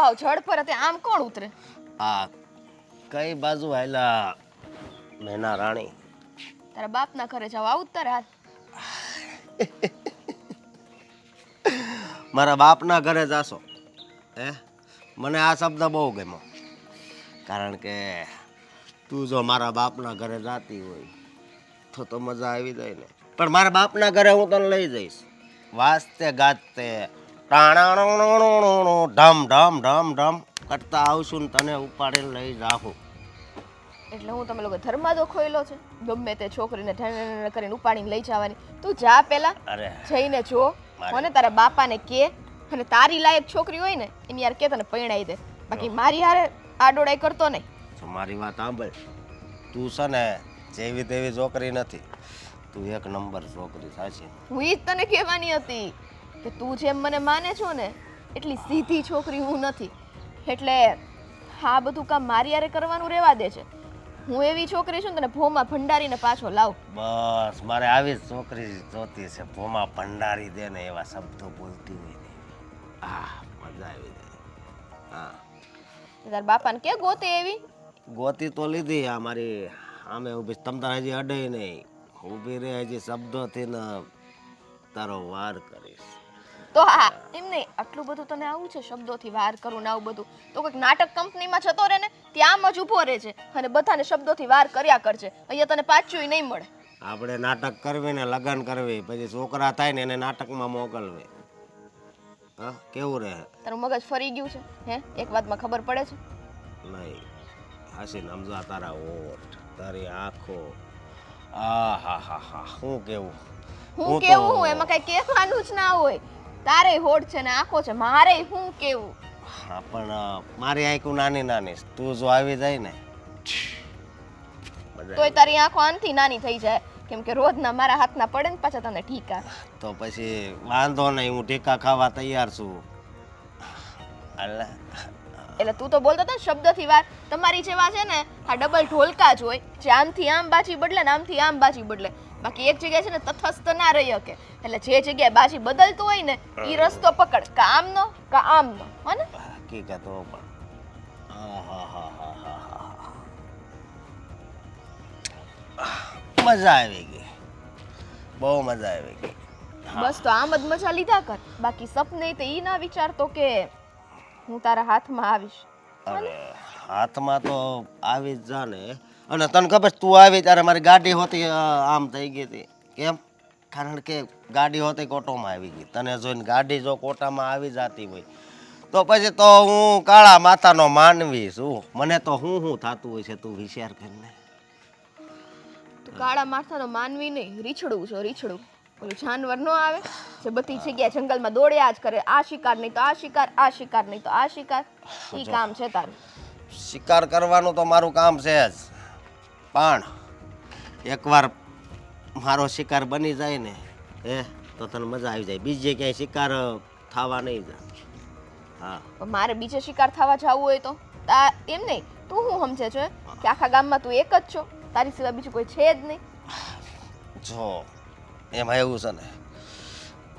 આવ જડ પર તે આમ કોણ ઉતરે? આ કઈ બાજુ આયલા મેના રાણી? તારા બાપના ઘરે જાવ આવું તારે હાલ. મારા બાપના ઘરે જાશો? હે, મને આ શબ્દ બહુ ગમ્યો, કારણ કે તું જો મારા બાપના ઘરે જાતી હોય તો મજા આવી જાય ને. પણ મારા બાપના ઘરે હું તને લઈ જઈશ, વાજતે ગાજતે ઢમ ઢમ ઢમ ઢમ કરતા આવશું ને તને ઉપાડીને લઈ જાઉં. એટલે હું તમે લોકો ધર્માદો ખોયલો છે ગમે તે છોકરીને ઢણ કરીને ઉપાડીને લઈ જવાની? તું જા પેલા, અરે જઈને જો કોને તારા બાપાને કે, અને તારી લાયક છોકરી હોય ને એની યાર કે તને પરણાઈ દે. બાકી મારી હારે આડોડાઈ કરતો નહીં. મારી વાત સાંભળ, તું છે ને જેવી તેવી છોકરી નથી, તું એક નંબર છોકરી સાચી. હું ઈ જ તને કહેવાની હતી કે તું જેમ મને માને છો ને એટલી સીધી છોકરી હું નથી. એટલે આ બધું કામ મારી હારે કરવાનું રહેવા દે છે. હું એવી છોકરી છું ને તને ભોમાં ભંડારીને પાછો લાવ. બસ મારે આવી જ છોકરી જોતી છે, ભોમાં ભંડારી દે ને એવા શબ્દો બોલતી હોય ને. હા, મજા આવી જાય. હા, તાર બાપાને કે ગોતે એવી? ગોતી તો લીધી. આ મારી આમે ઊભી તમતાર હજી અડે નહીં, ઊભી રહે હજી શબ્દોથી ને તારો વાર કરીશ. તો હા, એમ નહીં, આટલું બધું તને આવું છે શબ્દોથી વાર કરું ને આવું બધું, તો કોઈક નાટક કંપનીમાં જતો રહે ને ત્યાં જ ઊભો રહે છે અને બધાને શબ્દોથી વાર કર્યા કરશે. અહીંયા તને પાછું નહીં મળે. આપણે નાટક કરવી ને લગ્ન કરવી, પછી છોકરા થાય ને એને નાટકમાં મોકલવી. હા, કેવું રહે? તારું મગજ ફરી ગયું છે? હે, એક વાતમાં ખબર પડે છે? નહીં હાસીન, સમજા તારા હોઠ, તારી આંખો, આ હા હા હા, શું કેવું? હું કેવું? હું એમાં કઈ કહેવાનું જ ના હોય. તારે હોઠ છે ને આંખો છે, મારે હું કેવું? હા, પણ મારી આંખો નાની નાની, તું જો આવી જાય ને તોય તારી આંખો આનથી નાની થઈ જાય, કેમ કે રોજના મારા હાથના પડે ને પાછા તને ઠીકા. તો પછી વાંધો નહીં, હું ટીકા ખાવા તૈયાર છું. એટલે તું તો બોલતો હતો ને શબ્દથી વાર. તમારી જેવા છે ને આ ડબલ ઢોલકા જ હોય, જે આમથી આમ બાજી બદલે ને આમથી આમ બાજી બદલે. બાકી એક જગ્યાએ છે ને તટસ્થ ના રહી શકે. એટલે જે જગ્યાએ બાજી બદલતું હોય ને એ રસ્તો પકડ, કા આમનો કા આમનો, હો ને? હકીકત હો, પણ મજા આવી ગઈ, બહુ મજા આવી ગઈ. બસ તો આમ જ મજા લીધા કર. બાકી સપને તે ઈ ના વિચારતો કે હું તારા હાથમાં આવીશ. અરે હાથમાં તો આવી જ જા ને. અને તને ખબર તું આવી ત્યારે મારી ગાડી હોતી આમ થઈ ગઈ હતી. કેમ? કારણ કે ગાડી હોતી કોટોમાં આવી ગઈ. તને જોઈને ગાડી જો કોટામાં આવી જતી હોય તો પછી તો હું કાળા માથાનો માનવી છું. મને તો હું થતું હોય છે તું વિચાર કરીને. કાળા માથાનો માનવી નહીં, રીછડું છો, રીછડું. ઓલું જાનવર નો આવે જે બધી જગ્યાએ જંગલમાં દોડ્યા જ કરે, આ શિકાર નહીં તો આ શિકાર, આ શિકાર નહીં તો આ શિકાર. ઈ કામ છે તારું. શિકાર કરવાનું તો મારું કામ છે જ, પણ એકવાર મારો શિકાર બની જાય ને તો તને મજા આવી જાય. બીજી ક્યાંય શિકાર થવા નહીં જાય. હા, પણ મારે બીજે શિકાર થવા જવું હોય તો એમ નહીં. તું શું સમજે છે કે આખા ગામમાં તું એક જ છો, તારી સિવાય બીજું કોઈ છે જ નહીં? જો એમાં એવું છે ને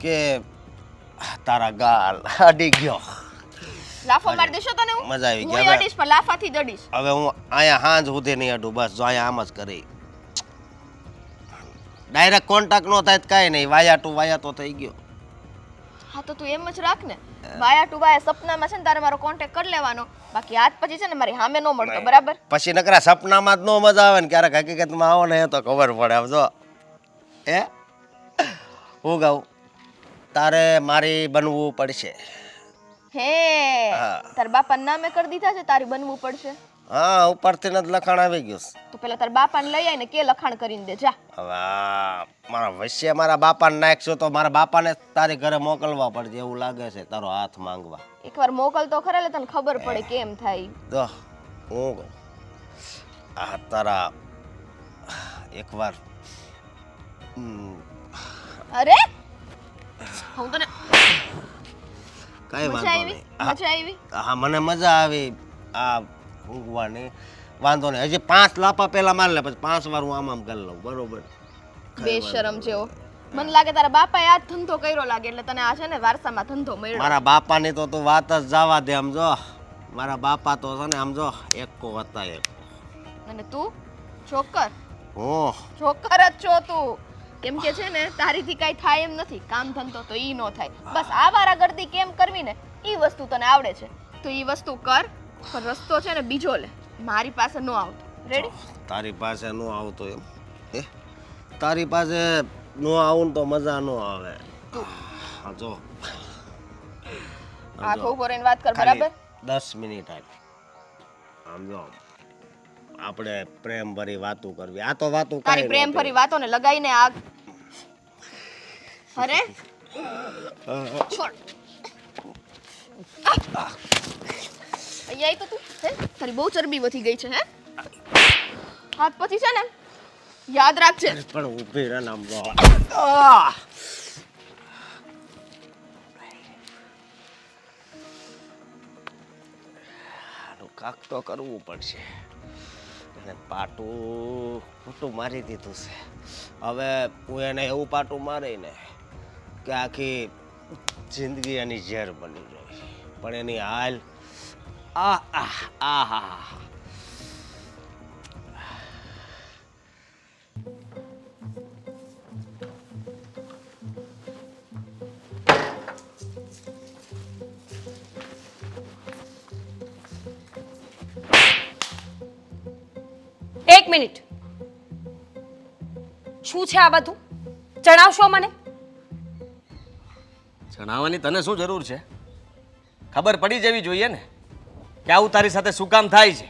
કે તારા ગાલ અડી ગયો. લાફો મારી દેશો તને? હું મજા આવી ગઈ. હું અડીશ પણ લાફાથી દડીશ. હવે હું અહીંયા હાંજ સુધી નહીં અડું, બસ જો અહીંયા આમ જ કરી. ડાયરેક્ટ કોન્ટેક્ટ નો થાય કાંઈ નહીં, વાયા ટુ વાયા તો થઈ ગયો. હા તો તું એમ જ રાખ ને, વાયા ટુ વાયા સપનામાં છે ને તારે મારો કોન્ટેક્ટ કરી લેવાનો. બાકી આજ પછી છે ને મારી સામે નો મળતો, બરાબર? પછી નકરા સપનામાં જ નો મજા આવે ને, ક્યારેક હકીકતમાં આવો ને તો ખબર પડે. આમ જો હું કહું, તારે મારી બનવું પડશે. હે, તારા બાપાના નામે કરી દીધા છે તારી બનવું પડશે? હા, ઉપરથી જ લખાણ આવી ગયું. તો પેલા તારા બાપાને લઈ આવીને કે લખાણ કરીને દે, જા. હવે મારા વશ્ય મારા બાપાને નાખશો તો મારા બાપાને તારી ઘરે મોકલવા પડશે એવું લાગે છે, તારો હાથ માંગવા. એકવાર મોકલ તો ખરા, તને ખબર પડે કેમ થાય. જો હું કહું, આ તારા એકવાર અરે હું તને કઈ મજા વાંધો આવી? નહીં. મજા આવી? હા, મને મજા આવી આ ઊંઘવાની. વાંધો નહીં, હજી 5 લાપા પહેલા મારી લે, પછી 5 વાર હું આમ કરી લઉં, બરોબર? બેશરમ જેવો. મને લાગે તારા બાપાએ આ જ ધંધો કર્યો લાગે એટલે તને આ છે ને વારસામાં ધંધો મળ્યો. મારા બાપાની તો તું વાત જ જવા દે. આમ જો મારા બાપા તો છે ને આમ જો એકો હતા એક. અને તું છોકર હું છોકર જ છો તું. કેમ કે છે ને તારીથી કાંઈ થાય એમ નથી. કામ ધંધો તો ઈ નો થાય. બસ આ વારાગર્દી કેમ કરવી ને ઈ વસ્તુ તને આવડે છે તો ઈ વસ્તુ કર. પણ રસ્તો છે ને બીજો લે. મારી પાસે નો આવતો. રેડી? તારી પાસે નો આવતો એમ એ તારી પાસે નો આવું તો મજા નો આવે. હા જો આખો ઉપર એને વાત કર બરાબર. 10 મિનિટ આમ જો આપણે પ્રેમ ભરી વાતો કરવી. આ તો વાતો તારી પ્રેમ ભરી વાતો ને લગાઈને આગ. અરે છોડ. અહીંયા તો તું હે તારી બહુ ચરબી વધી ગઈ છે હે. હાથ પછી છે ને યાદ રાખજે. પણ ઊભી રહે ને આમ જો કાક તો કરવું પડશે. એને પાટું ખોટું મારી દીધું છે. હવે હું એને એવું પાટું મારીને કે આખી જિંદગી એની ઝેર બની જાય. પણ એની હાલ આ 1 મિનિટ. શું છે આ બધું? જણાવશો મને? જણાવવાની તને શું જરૂર છે? ખબર પડી જવી જોઈએ ને કે આવું તારી સાથે શું કામ થાય છે.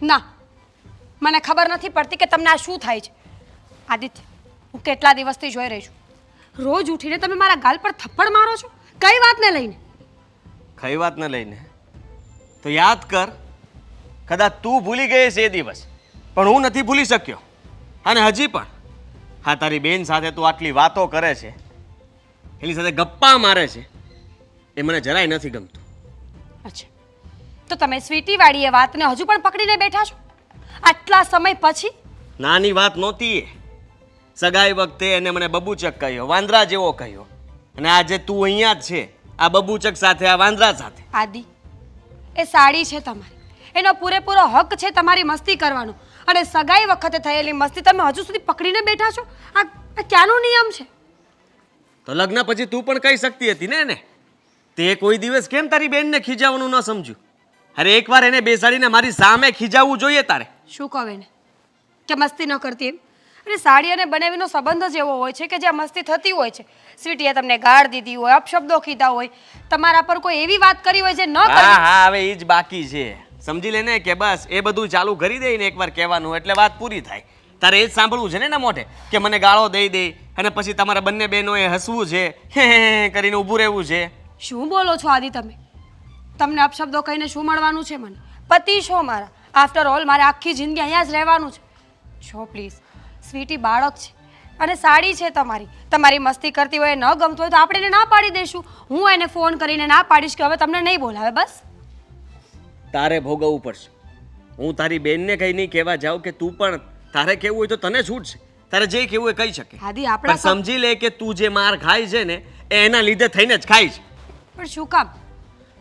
ના, મને ખબર નથી પડતી કે તમને આ શું થાય છે. આદિત્ય, હું કેટલા દિવસથી જોઈ રહી છું. રોજ ઉઠીને તમે મારા ગાલ પર થપ્પડ મારો છો. કઈ વાતને લઈને? કઈ વાતને લઈને? તો યાદ કર, કદાચ તું ભૂલી ગઈ છે એ દિવસ, પણ હું નથી ભૂલી શક્યો. અને હજી પણ હા, તારી બેન સાથે તું આટલી વાતો કરે છે, એની સાથે ગપ્પા મારે છે, એ મને જરાય નથી ગમતું. અચ્છા, તો તમે સ્વીટી વાળી એ વાતને હજુ પણ પકડીને બેઠા છો આટલા સમય પછી? નાની વાત નહોતી એ. સગાઈ વખતે એને મને બબૂચક કહ્યો, વાંદરા જેવો કહ્યો, અને આજે તું અહીંયા જ છે આ બબૂચક સાથે, આ વાંદરા સાથે. આદિ, એ સાડી છે તમારી, એનો પૂરેપૂરો હક છે તમારી મસ્તી કરવાનો, અને સગાઈ વખતે થયેલી મસ્તી તમે હજુ સુધી પકડીને બેઠા છો. આ ક્યાંનો નિયમ છે? તો લગ્ન પછી તું પણ કહી શકતી હતી ને એને. તે કોઈ દિવસ કેમ તારી બેનને ખીજાવવાનું ન સમજ્યું? અરે એકવાર એને બેસાડીને મારી સામે ખીજાવવું જોઈએ તારે. શું કહો એને કે મસ્તી ન કરતી એમ? અને સાડી અને બનેવીનો સંબંધ જ એવો હોય છે કે જ્યાં મસ્તી થતી હોય છે. સ્વીટીએ તમને ગાળ દીધી હોય, અપશબ્દો કીધા હોય, તમારા પર કોઈ એવી વાત કરી હોય જે ન હા કરી. હા, હવે એ જ બાકી છે. સમજી લે ને કે બસ એ બધું ચાલુ કરી દે ને એકવાર કહેવાનું એટલે વાત પૂરી થાય. તારે એ જ સાંભળવું છે ને એના મોઢે કે મને ગાળો દઈ દે અને પછી તમારા બંને બહેનોએ હસવું છે, હે કરીને ઊભું રહેવું છે. શું બોલો છો આદિ તમે? તમને અપશબ્દો કહીને શું મળવાનું છે? મને પતિ છો મારા. આફ્ટર ઓલ મારે આખી જિંદગી અહીંયા જ રહેવાનું છે. છો પ્લીઝ. સ્વીટી બાળક છે અને સાડી છે તમારી. તમારી મસ્તી કરતી હોય, ન ગમતું હોય તો આપણે એને ના પાડી દઈશું. હું એને ફોન કરીને ના પાડીશ કે હવે તમને નહીં બોલાવે. બસ. તારે ભોગવવું પડશે. હું તારી બેનને કઈ નહીં કહેવા જાઉં કે તું પણ તારે કેવું હોય તો તને છૂટ છે. તારે જે કેવું એ કહી શકે. આદિ, પણ આપણા સમજી લે કે તું જે માર ખાય છે ને એ એના લીધે થઈને જ ખાય છે. પણ શું કામ?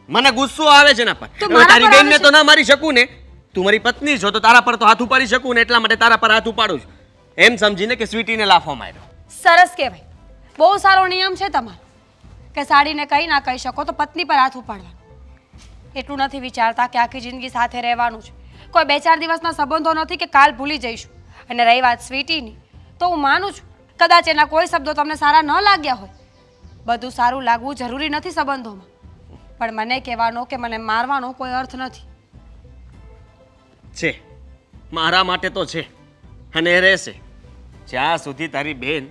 મને ગુસ્સો આવે છે એના પર. તો હવે મારા તારી પર આવે બેનને છે? તો ના મારી શકું ને. તું મારી પત્ની છો તો તારા પર તો હાથ ઉપાડી શકું ને, એટલા માટે તારા પર હાથ ઉપાડું છું. એમ સમજીને કે સ્વીટીને લાફો માર્યો. સરસ કહેવાય. બહુ સારો નિયમ છે તમારો કે સાડીને કંઈ ના કહી શકો તો પત્ની પર હાથ ઉપાડવાનો. એટલું નથી વિચારતા કે આખી જિંદગી સાથે રહેવાનું છે. કોઈ 2-4 દિવસના સંબંધો નથી કે કાલ ભૂલી જઈશું. અને રહી વાત સ્વીટીની, તો હું માનું છું કદાચ એના કોઈ શબ્દો તમને સારા ન લાગ્યા હોય. બધું સારું લાગવું જરૂરી નથી સંબંધોમાં, પણ મને કહેવાનો કે મને મારવાનો કોઈ અર્થ નથી. છે મારા માટે તો છે અને એ રહેશે જ્યાં સુધી તારી બેન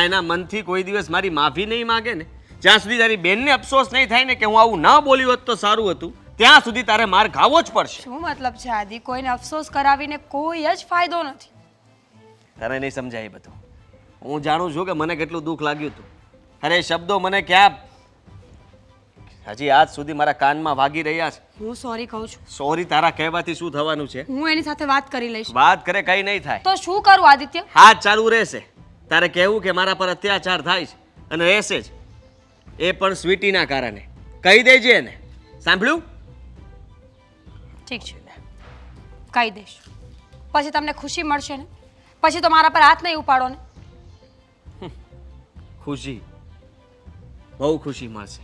એના મનથી કોઈ દિવસ મારી માફી નહીં માગે ને, જ્યાં સુધી તારી બેનને અફસોસ નહીં થાય ને કે હું આવું ન બોલ્યું હોત તો સારું હતું, ત્યાં સુધી તારે માર ખાવો જ પડશે. શું મતલબ છે આદિ? કોઈને અફસોસ કરાવીને કોઈ જ ફાયદો નથી. તારે નહીં સમજાય એ બધું. હું જાણું છું કે મને કેટલું દુઃખ લાગ્યું હતું. અરે એ શબ્દો મને ક્યાં હજી આજ સુધી મારા કાનમાં વાગી રહ્યા છે. હું સોરી કહું છું. સોરી તારા કહેવાથી શું થવાનું છે? હું એની સાથે વાત કરી લઈશ. વાત કરે કઈ નહીં થાય. તો શું કરું આદિત્ય? હાથ ચાલુ રહેશે. તારે કહેવું કે મારા પર અત્યાચાર થાય છે અને રહેશે જ, એ પણ સ્વીટીના કારણે. કહી દેજે એને, સાંભળ્યું? ઠીક છે, કહી દઈશ. પછી તમને ખુશી મળશે ને? પછી તો મારા પર હાથ નહીં ઉપાડો ને. ખુશી, બહુ ખુશી મળશે.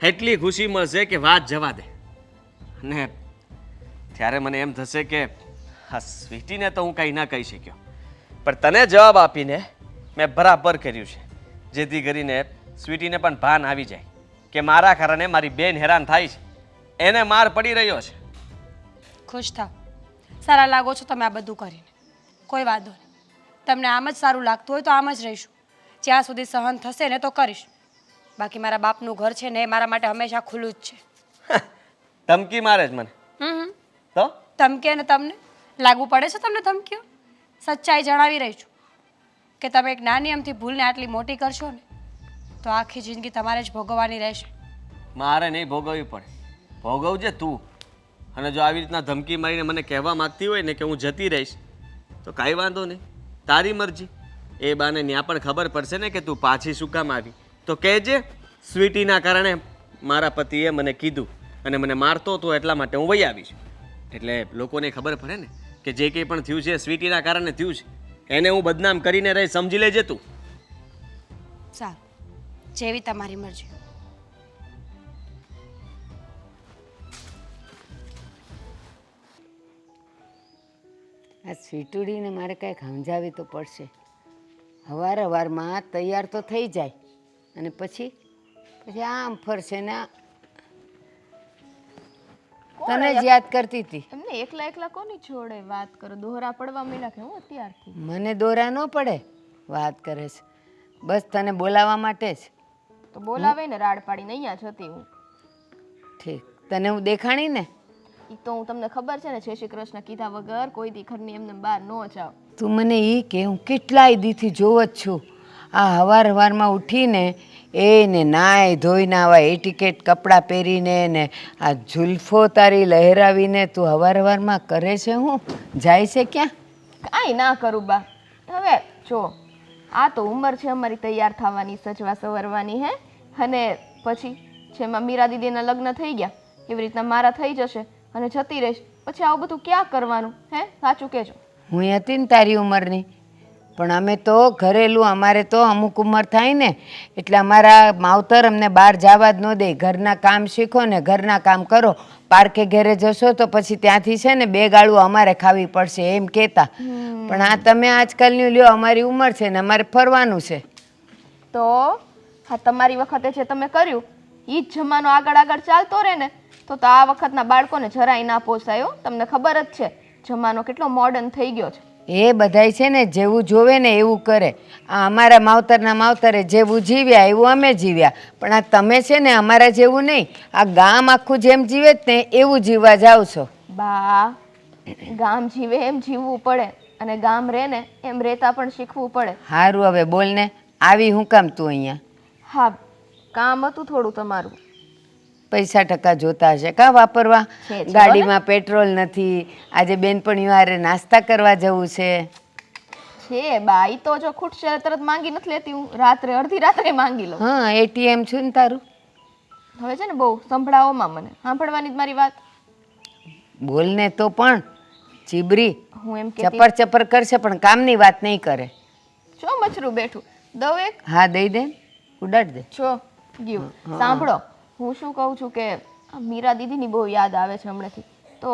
એટલી ખુશી મળશે કે વાત જવા દે. અને ત્યારે મને એમ થશે કે હા, સ્વીટીને તો હું કંઈ ના કહી શક્યો, પણ તને જવાબ આપીને મેં બરાબર કર્યું છે, જેથી કરીને સ્વીટીને પણ ભાન આવી જાય કે મારા કારણે મારી બેન હેરાન થાય છે, એને માર પડી રહ્યો છે. ખુશ થાવ, સારા લાગો છો તમે આ બધું કરીને. કોઈ વાંધો નહીં, તમને આમ જ સારું લાગતું હોય તો આમ જ રહીશું. જ્યાં સુધી સહન થશે ને તો કરીશ. બાકી મારા બાપનું ઘર છે ને એ મારા માટે હંમેશા ખુલ્લું જ છે. ધમકી મારે જ મને તો? ધમકી અને તમને લાગુ પડે છે તમને ધમકીઓ? સચ્ચાઈ જણાવી રહી છું કે તમે એક નાની અમથી ભૂલને આટલી મોટી કરશો ને તો આખી જિંદગી તમારે જ ભોગવવાની રહેશે. મારે નહીં ભોગવવી પડે, ભોગવજે તું. અને જો આવી રીતના ધમકી મારીને મને કહેવા માંગતી હોય ને કે હું જતી રહીશ તો કાંઈ વાંધો નહીં, તારી મરજી. એ બાને ત્યાં પણ ખબર પડશે ને કે તું પાછી શું કામ આવી, તો કહેજે સ્વીટીના કારણે મારા પતિએ મને કીધું અને મને મારતો હતો એટલા માટે હું વહી આવીશ. એટલે લોકોને ખબર પડે ને કે જે કંઈ પણ થયું છે સ્વીટીના કારણે થયું છે, એને હું બદનામ કરીને રહી, સમજી લેજે તું. સારું, જેવી તમારી મરજી. આ સ્વીટુડીને મારે કંઈક સમજાવી તો પડશે. હવારમાં તૈયાર તો થઈ જાય અને પછી આમ ફરશે ને તને જ યાદ કરતી હતી. એમને એકલા એકલા કોની જોડે વાત કરો? દોહરા પડવા માંડ્યા કે હું અત્યારથી? મને દોરા ન પડે, વાત કરે છે બસ તને બોલાવવા માટે જ. તો બોલાવે ને, રાડ પાડીને અહીંયા જતી હું. ઠીક, તને હું દેખાણી ને? ઈ તો હું તમને ખબર છે ને, જય શ્રી કૃષ્ણ કીધા વગર કોઈ દી ઘરની એમને બહાર ન જાવ. તું મને એ કે હું કેટલાય દીથી જોવ જ છું. આ હવારમાં ઉઠીને એને નાય ધોઈને આવા એટીકેટ કપડાં પહેરીને ને આ ઝુલ્ફો તારી લહેરાવીને તું હવારમાં કરે છે, હું જાય છે ક્યાં? કાંઈ ના કરું બા. હવે જો આ તો ઉંમર છે અમારી તૈયાર થવાની, સજવા સવરવાની હે. અને પછી જેમાં મીરા દીદીના લગ્ન થઈ ગયા એવી રીતના મારા થઈ જશે અને જતી રહીશ. પછી આવું બધું ક્યાં કરવાનું હે? સાચું કહેજો. હું હતી ને તારી ઉંમરની, પણ અમે તો ઘરેલું, અમારે તો અમુક ઉંમર થાય ને એટલે અમારા માવતર અમને બહાર જવા જ ન દે. ઘરના કામ શીખો ને ઘરના કામ કરો, પાર્કે ઘરે જશો તો પછી ત્યાંથી છે ને 2 ગાળું અમારે ખાવી પડશે એમ કહેતા. પણ આ તમે આજકાલની લ્યો, અમારી ઉંમર છે ને અમારે ફરવાનું છે. તો હા, તમારી વખતે જે તમે કર્યું એ જ જમાનો આગળ આગળ ચાલતો રહે ને તો આ વખતના બાળકોને જરાય ના પોસાયો. તમને ખબર જ છે જમાનો કેટલો મોડર્ન થઈ ગયો છે. એ બધાય છે ને જેવું જોવે ને એવું કરે. આ અમારા માવતરના માવતરે જેવું જીવ્યા એવું અમે જીવ્યા, પણ આ તમે છે ને અમારા જેવું નહીં, આ ગામ આખું જેમ જીવે જ ને એવું જીવવા જાવ છો. બા, ગામ જીવે એમ જીવવું પડે અને ગામ રહે ને એમ રહેતા પણ શીખવું પડે. સારું, હવે બોલ ને, આવી હું કામ તું અહીંયા? હા, કામ હતું થોડું તમારું. પૈસા ટકા જોતા હશે કાં વાપરવા? છે જ ગાડીમાં પેટ્રોલ નથી, આજે બેનપણીઓ હારે નાસ્તા કરવા જવું છે. છે બા, ઈ તો જો ખૂટશે તરત માંગી નથી લેતી હું, રાત્રે અડધી રાત્રે માંગી લઉં. હા, એટીએમ છું ને તારું. હવે છે ને બહુ સંભળાવોમાં મને, સાંભળવાની જ મારી વાત. બોલને તો પણ ચીબરી હું એમ કહેતી ચપર ચપર કરશે પણ કામની વાત નહીં કરે. છો મચરું બેઠું દઉં એક? હા દઈ દે, ઉડાડ દે. છો ગયું. સાંભળો, હું શું કહું છું કે આ મીરા દીદીની બહુ યાદ આવે છે હમણાંથી. તો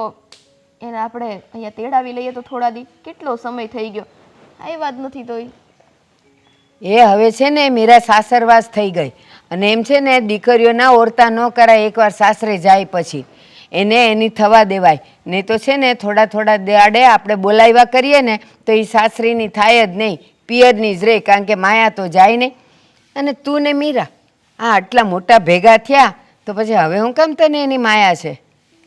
એને આપણે અહીંયા તેડાવી લઈએ તો થોડા દી, કેટલો સમય થઈ ગયો, આ વાત નથી તો એ હવે છે ને મીરા સાસરવાસ થઈ ગઈ અને એમ છે ને દીકરીઓના ઓરતા ન કરાય એકવાર સાસરે જાય પછી. એને એની થવા દેવાય, નહીં તો છે ને થોડા દાડે આપણે બોલાવ્યા કરીએ ને તો એ સાસરીની થાય જ નહીં, પિયરની જ રહે, કારણ કે માયા તો જાય નહીં. અને તું ને મીરા આ આટલા મોટા ભેગા થયા તો પછી હવે હું કેમ તને એની માયા છે?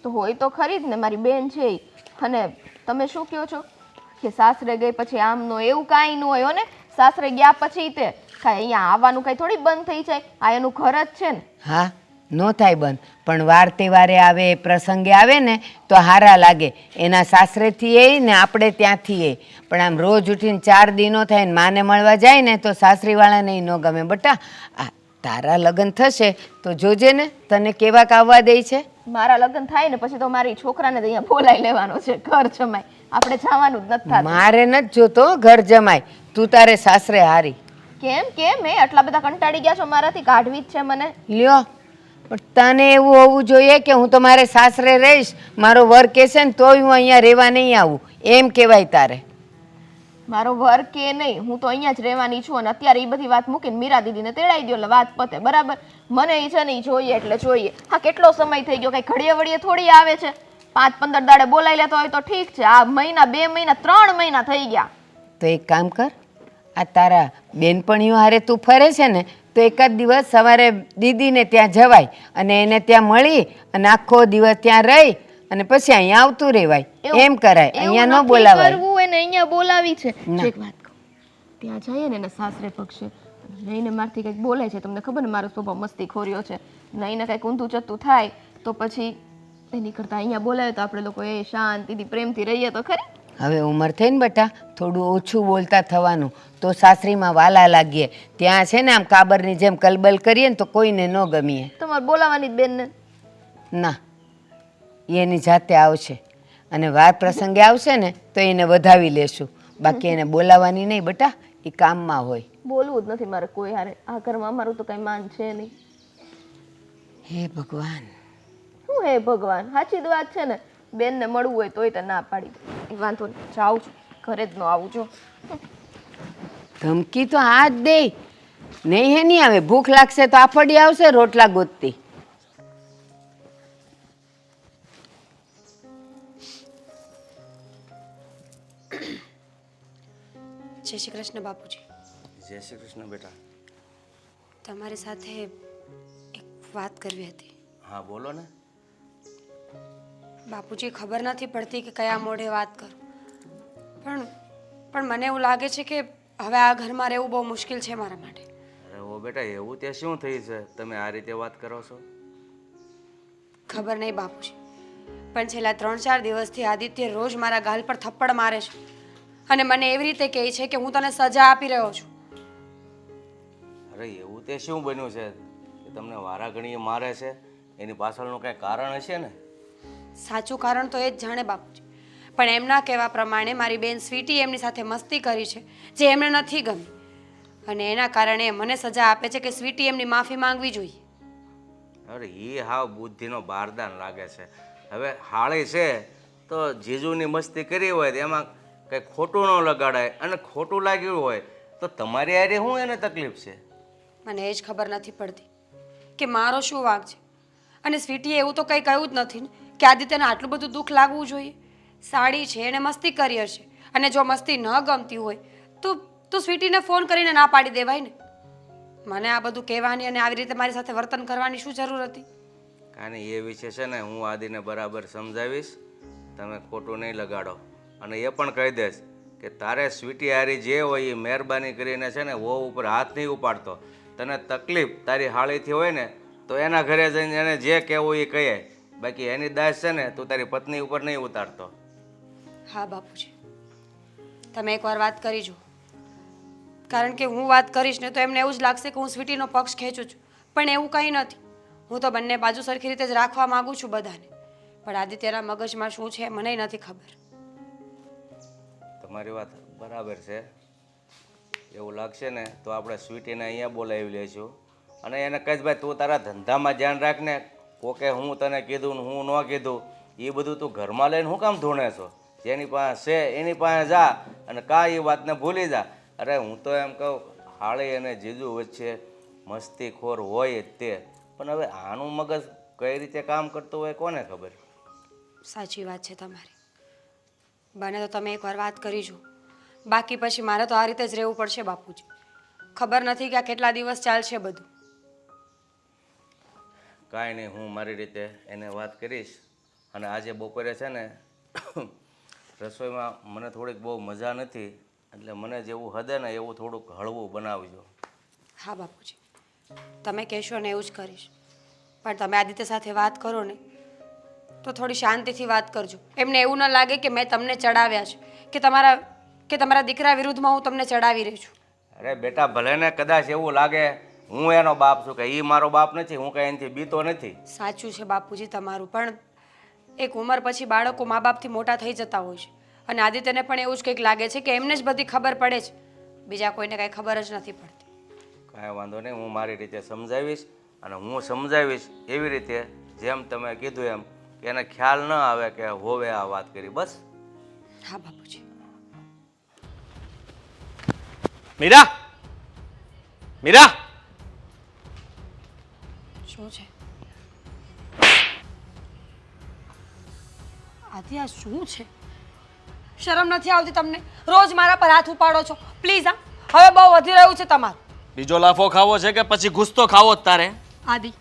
તો હોય તો ખરી જ ને, મારી બેન છે ઈ. અને તમે શું કહો છો કે સાસરે ગઈ પછી આમ નો, એવું કાંઈ ન હોય હો ને. સાસરે ગયા પછી તે કાંઈ અહીંયા આવવાનું કાંઈ થોડી બંધ થઈ જાય, આ એનું ઘર જ છે ને. હા, ન થાય બંધ, પણ વાર તહેવારે આવે પ્રસંગે આવે ને તો હારા લાગે. એના સાસરેથી એ ને આપણે ત્યાંથી એ. પણ આમ રોજ ઉઠીને 4 દિનો થાય ને માને મળવા જાય ને તો સાસરીવાળાને ન ગમે. બટા આ તારા લગ્ન થશે તો જોજે ને તને કેવાક આવવા દે છે. મારા લગ્ન થાય ને પછી તો મારી છોકરાને તો અહીંયા બોલાવી લેવાનો છે ઘર જમાય. આપણે જવાનું જ નથી થતું. મારે નથી જોતો ઘર જમાય, તું તારે સાસરે હારી. કેમ કેમ એ આટલા બધા કંટાળી ગયા છો મારાથી? કાઢવી જ છે મને. લ્યો પણ તને એવું હોવું જોઈએ કે હું તો મારે સાસરે રહીશ, મારો વર કહેશે ને તોય હું અહીંયા રહેવા નહીં આવું, એમ કહેવાય તારે. મારો વર કે નહીં, હું તો અહીંયા જ રહેવાની છું. અને અત્યારે એ બધી વાત મૂકીને મીરા દીદીને તેડાઈ દો એટલે વાત પતે. બરાબર? મને એ છે ને ઈ જોઈએ એટલે જોઈએ. હા, કેટલો સમય થઈ ગયો, કઈ ઘડીએ વળીએ થોડી આવે છે. 5-15 દાડે બોલાવી લેતો હોય તો ઠીક છે. આ મહિના, 2 મહિના, 3 મહિના થઈ ગયા. તો એક કામ કર, આ તારા બેનપણીઓ હારે તું ફરે છે ને તો એકાદ દિવસ સવારે દીદીને ત્યાં જવાય અને એને ત્યાં મળી અને આખો દિવસ ત્યાં રહી અને પછી અહીંયા આવતું રહેવાય. એમ કરાય, અહીંયા ન બોલાવાય. કરવું એને અહીંયા બોલાવી છે. ના. એક વાત કહું, ત્યાં જઈએ ને એના સાસરે પક્ષે નઈને મારથી કંઈક બોલે છે. તમને ખબર ને મારો સ્વભાવ મસ્તી ખોર્યો છે. નઈને કંઈક ઊંધું ચતું થાય તો પછી એની કરતાં અહીંયા બોલાવે તો આપણે લોકો એ શાંતિથી પ્રેમથી રહીએ તો ખરી. હવે ઉંમર થઈ ને બેટા, થોડું ઓછું બોલતા થવાનું તો સાસરીમાં વાલા લાગીએ. ત્યાં છે ને આમ કાબરની જેમ કલબલ કરીએ ને તો કોઈને ન ગમીએ. તમારે બોલાવાની જ બેનને. ના, એ એની જાતે આવશે અને વાર પ્રસંગે આવશે ને તો એને વધાવી લેશું, બાકી એને બોલાવવાની નહીં બેટા, એ કામમાં હોય. બોલવું જ નથી મારે કોઈ હારે. આ ઘરમાં અમારું તો કઈ માન છે નહીં. હે ભગવાન. શું હે ભગવાન? સાચી જ વાત છે ને. બેનને મળવું હોય તોય તો ના પાડી દે. વાંધો નહીં, જાઉં છું, ઘરે જ ન આવું જો. ધમકી તો આ જ દે, નહીં હે નહીં આવે. ભૂખ લાગશે તો આફડી આવશે રોટલા ગોતતી. જય શ્રી કૃષ્ણ બાપુજી. જય શ્રી કૃષ્ણ બેટા. તમારી સાથે એક વાત કરવી હતી. હા બોલો ને. બાપુજી, ખબર નથી પડતી કે કયા મોઢે વાત કરું, પણ મને એવું લાગે છે કે હવે આ ઘરમાં રહેવું બહુ મુશ્કેલ છે મારા માટે. અરે ઓ બેટા, એવું તે શું થઈ છે તમે આ રીતે વાત કરો છો? ખબર નહીં બાપુજી, પણ છેલ્લા 3-4 દિવસથી આદિત્ય રોજ મારા ગાલ પર થપ્પડ મારે છે અને મને એવી રીતે કહે છે કે હું તને સજા આપી રહ્યો છું. અરે એવું તે શું બન્યું છે કે તમને વારા ઘણીએ મારે છે? એની પાછળનું કંઈ કારણ હશે ને? સાચું કારણ તો એ જ જાણે બાપુજી, પણ એમના કહેવા પ્રમાણે મારી બેન સ્વીટી એમની સાથે મસ્તી કરી છે જે એમને નથી ગમી અને એના કારણે મને સજા આપે છે કે સ્વીટી એમની માફી માંગવી જોઈએ. અરે એ હાવ બુદ્ધિનો બારદાન લાગે છે. હવે હાળી છે તો જીજુની મસ્તી કરી હોય તો એમાં કંઈ ખોટું ન લગાડાય, અને ખોટું લાગ્યું હોય તો તમારી હારે શું એને તકલીફ છે? મને એ જ ખબર નથી પડતી કે મારો શું વાંક છે. અને સ્વીટીએ એવું તો કંઈ કહ્યું જ નથી ને કે આદિત્યને આટલું બધું દુઃખ લાગવું જોઈએ. સાડી છે, એને મસ્તી કરી હશે, અને જો મસ્તી ન ગમતી હોય તો સ્વીટીને ફોન કરીને ના પાડી દેવાય ને. મને આ બધું કહેવાની અને આવી રીતે મારી સાથે વર્તન કરવાની શું જરૂર હતી? કાંઈ એ વિશે છે ને હું આદિને બરાબર સમજાવીશ, તમે ખોટું નહીં લગાડો. અને એ પણ કહી દઈશ કે તારે સ્વીટી હારી જે હોય એ મહેરબાની કરીને છે ને વહુ ઉપર હાથ નહીં ઉપાડતો. તને તકલીફ તારી હાળીથી હોય ને તો એના ઘરે જઈને એને જે કહેવું એ કહે, બાકી એની દાસ છે ને તું તારી પત્ની ઉપર નહીં ઉતારતો. હા બાપુજી, તમે એકવાર વાત કરી જુઓ, કારણ કે હું વાત કરીશ ને તો એમને એવું જ લાગશે કે હું સ્વીટીનો પક્ષ ખેંચું છું, પણ એવું કંઈ નથી. હું તો બંને બાજુ સરખી રીતે જ રાખવા માગું છું બધાને, પણ આદિત્યના મગજમાં શું છે મને નથી ખબર. તમારી વાત બરાબર છે. એવું લાગશે ને તો આપણે સ્વીટીને અહીંયા બોલાવી લઈશું અને એને કહીશ ભાઈ તું તારા ધંધામાં ધ્યાન રાખને, કોકે હું તને કીધું ને હું ન કીધું એ બધું તું ઘરમાં લઈને શું કામ ધૂણે છો? જેની પાસે છે એની પાસે જા અને કા એ વાતને ભૂલી જા. અરે હું તો એમ કહું હાળી અને જીજુ વચ્ચે મસ્તીખોર હોય જ તે, પણ હવે આનું મગજ કઈ રીતે કામ કરતું હોય કોને ખબર. સાચી વાત છે તમારી. બને તો તમે એકવાર વાત કરી જુઓ, બાકી પછી મારે તો આ રીતે જ રહેવું પડશે બાપુજી. ખબર નથી કે આ કેટલા દિવસ ચાલશે બધું. કાંઈ નહીં, હું મારી રીતે એને વાત કરીશ. અને આજે બપોરે છે ને રસોઈમાં મને થોડીક બહુ મજા નથી, એટલે મને જેવું હદે ને એવું થોડુંક હળવું બનાવજો. હા બાપુજી, તમે કહેશો ને એવું જ કરીશ. પણ તમે આદિત્ય સાથે વાત કરો ને તો થોડી શાંતિથી વાત કરજો. એમને એવું ન લાગે કે મેં તમને ચડાવ્યા છે કે તમારા દીકરા વિરુદ્ધમાં હું તમને ચડાવી રહી છું. અરે બેટા ભલે ને કદાચ એવું લાગે હું એનો બાપ છું કે એ મારો બાપ નથી, હું કઈ એનાથી બીતો નથી. સાચું છે બાપુજી તમારું, પણ એક ઉંમર પછી બાળકો મા બાપથી મોટા થઈ જતા હોય છે અને આદિત્યને પણ એવું જ કંઈક લાગે છે કે એમને જ બધી ખબર પડે છે, બીજા કોઈને કાંઈ ખબર જ નથી પડતી. કાંઈ વાંધો નહીં, હું મારી રીતે સમજાવીશ અને હું સમજાવીશ એવી રીતે જેમ તમે કીધું એમ કે એને ખ્યાલ ન આવે કે હોવે આ વાત કરી. બસ હા બાપુજી. મીરા, મીરા, શું છે આદિ, આ શું છે? શરમ નથી આવતી તમને? રોજ મારા પર હાથ ઉપાડો છો. પ્લીઝ હા, હવે બહુ વધી રહ્યું છે તમારું. બીજો લાફો ખાવો છે કે પછી ગુસ્તો ખાવો જ તારે? આદિ,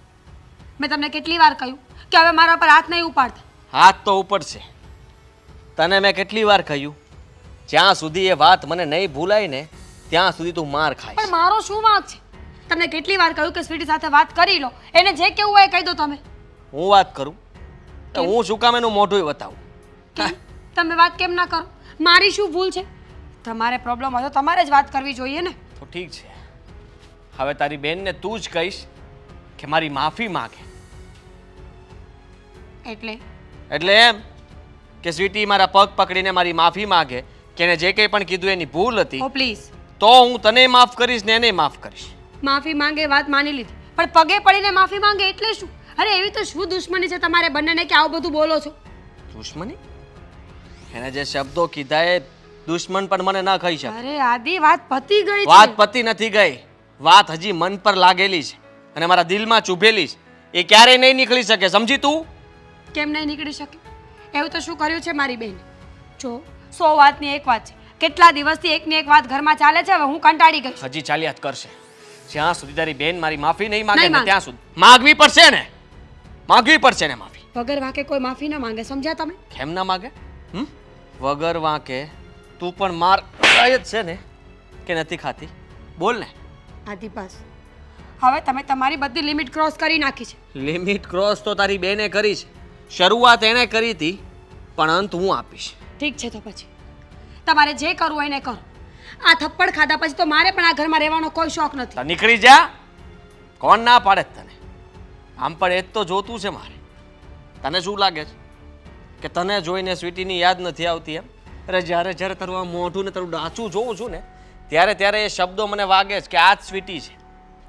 મેં તમને કેટલી વાર કહ્યું કે હવે મારા પર હાથ નહીં ઉપાડતા? હાથ તો ઉપડશે. તને મેં કેટલી વાર કહ્યું જ્યાં સુધી એ વાત મને નહીં ભૂલાય ને ત્યાં સુધી તું માર ખાઈશ. પણ મારો શું વાંક છે? તમને કેટલી વાર કહ્યું કે સ્વીટી સાથે વાત કરી લો, એને જે કેવું હોય એ કહી દો તમે. હું વાત કરું તો હું શું કામ એનું મોઢું બતાવું? કેમ? તમે વાત કેમ ના કરો? મારી શું ભૂલ છે? તમારે પ્રોબ્લેમ હોય તો તમારે જ વાત કરવી જોઈએ ને. તો ઠીક છે, હવે તારી બેનને તું જ કહીશ કે મારી માફી માંગે. એટલે એમ કે સ્વીટી મારા પગ પકડીને મારી માફી માંગે કે એને જે કંઈ પણ કીધું એની ભૂલ હતી, ઓ પ્લીઝ. તો હું તને માફ કરીશ ને એને માફ કરીશ. માફી માંગે વાત માની લીધી, પણ પગે પડીને માફી માંગે એટલે શું? અરે એવી તો શું દુશ્મની છે તમારે બંનેને કે આવું બધું બોલો છો? દુશ્મની? એને જે શબ્દો કીધા એ દુશ્મન પણ મને ન કહી શકે. અરે આદિ, વાત પતી ગઈ છે. વાત પતી નથી ગઈ, વાત હજી મન પર લાગેલી છે અને મારા દિલમાં ચૂભેલી છે. એ ક્યારેય નહીં નીકળી શકે, સમજી તું? કેમ નહીં નીકળી શકે? એવું તો શું કર્યું છે મારી બેન? જો 100 વાતની એક વાત છે, કેટલા દિવસથી એકની એક વાત ઘરમાં ચાલે છે, હવે હું કંટાળી ગઈ છું. હજી ચાલ્યા જ કરશે જ્યાં સુધી તારી બેન મારી માફી નહીં માંગે નહીં ને માંગે. ત્યાં સુધી. માગવી પડશે ને, માગવી પડશે ને માફી. વગર વાંકે કોઈ માફી ના માંગે, સમજ્યા તમે? કેમ ના માગે? વગર વાંકે તું પણ માર ખાય જ છે ને કે નથી ખાતી? બોલ ને. આદિપાસ, હવે તમે તમારી બધી લિમિટ ક્રોસ કરી નાખી છે. લિમિટ ક્રોસ તો તારી બેને કરી છે. શરૂઆત એને કરી હતી પણ અંત હું આપીશ. ઠીક છે, તો પછી તમારે જે કરવું હોય એને કરો. આ થપ્પડ ખાધા પછી તો મારે પણ આ ઘરમાં રહેવાનો કોઈ શોખ નથી. તો નીકળી જા. કોણ ના પાડે છે તને? આમ પણ એ જ તો જોતું છે મારે. તને શું લાગે છે કે તને જોઈને સ્વીટીની યાદ નથી આવતી એમ? અરે જ્યારે જ્યારે તારું આ મોઢું ને તારું ડાચું જોઉં છું ને ત્યારે એ શબ્દો મને વાગે છે કે આ જ સ્વીટી છે.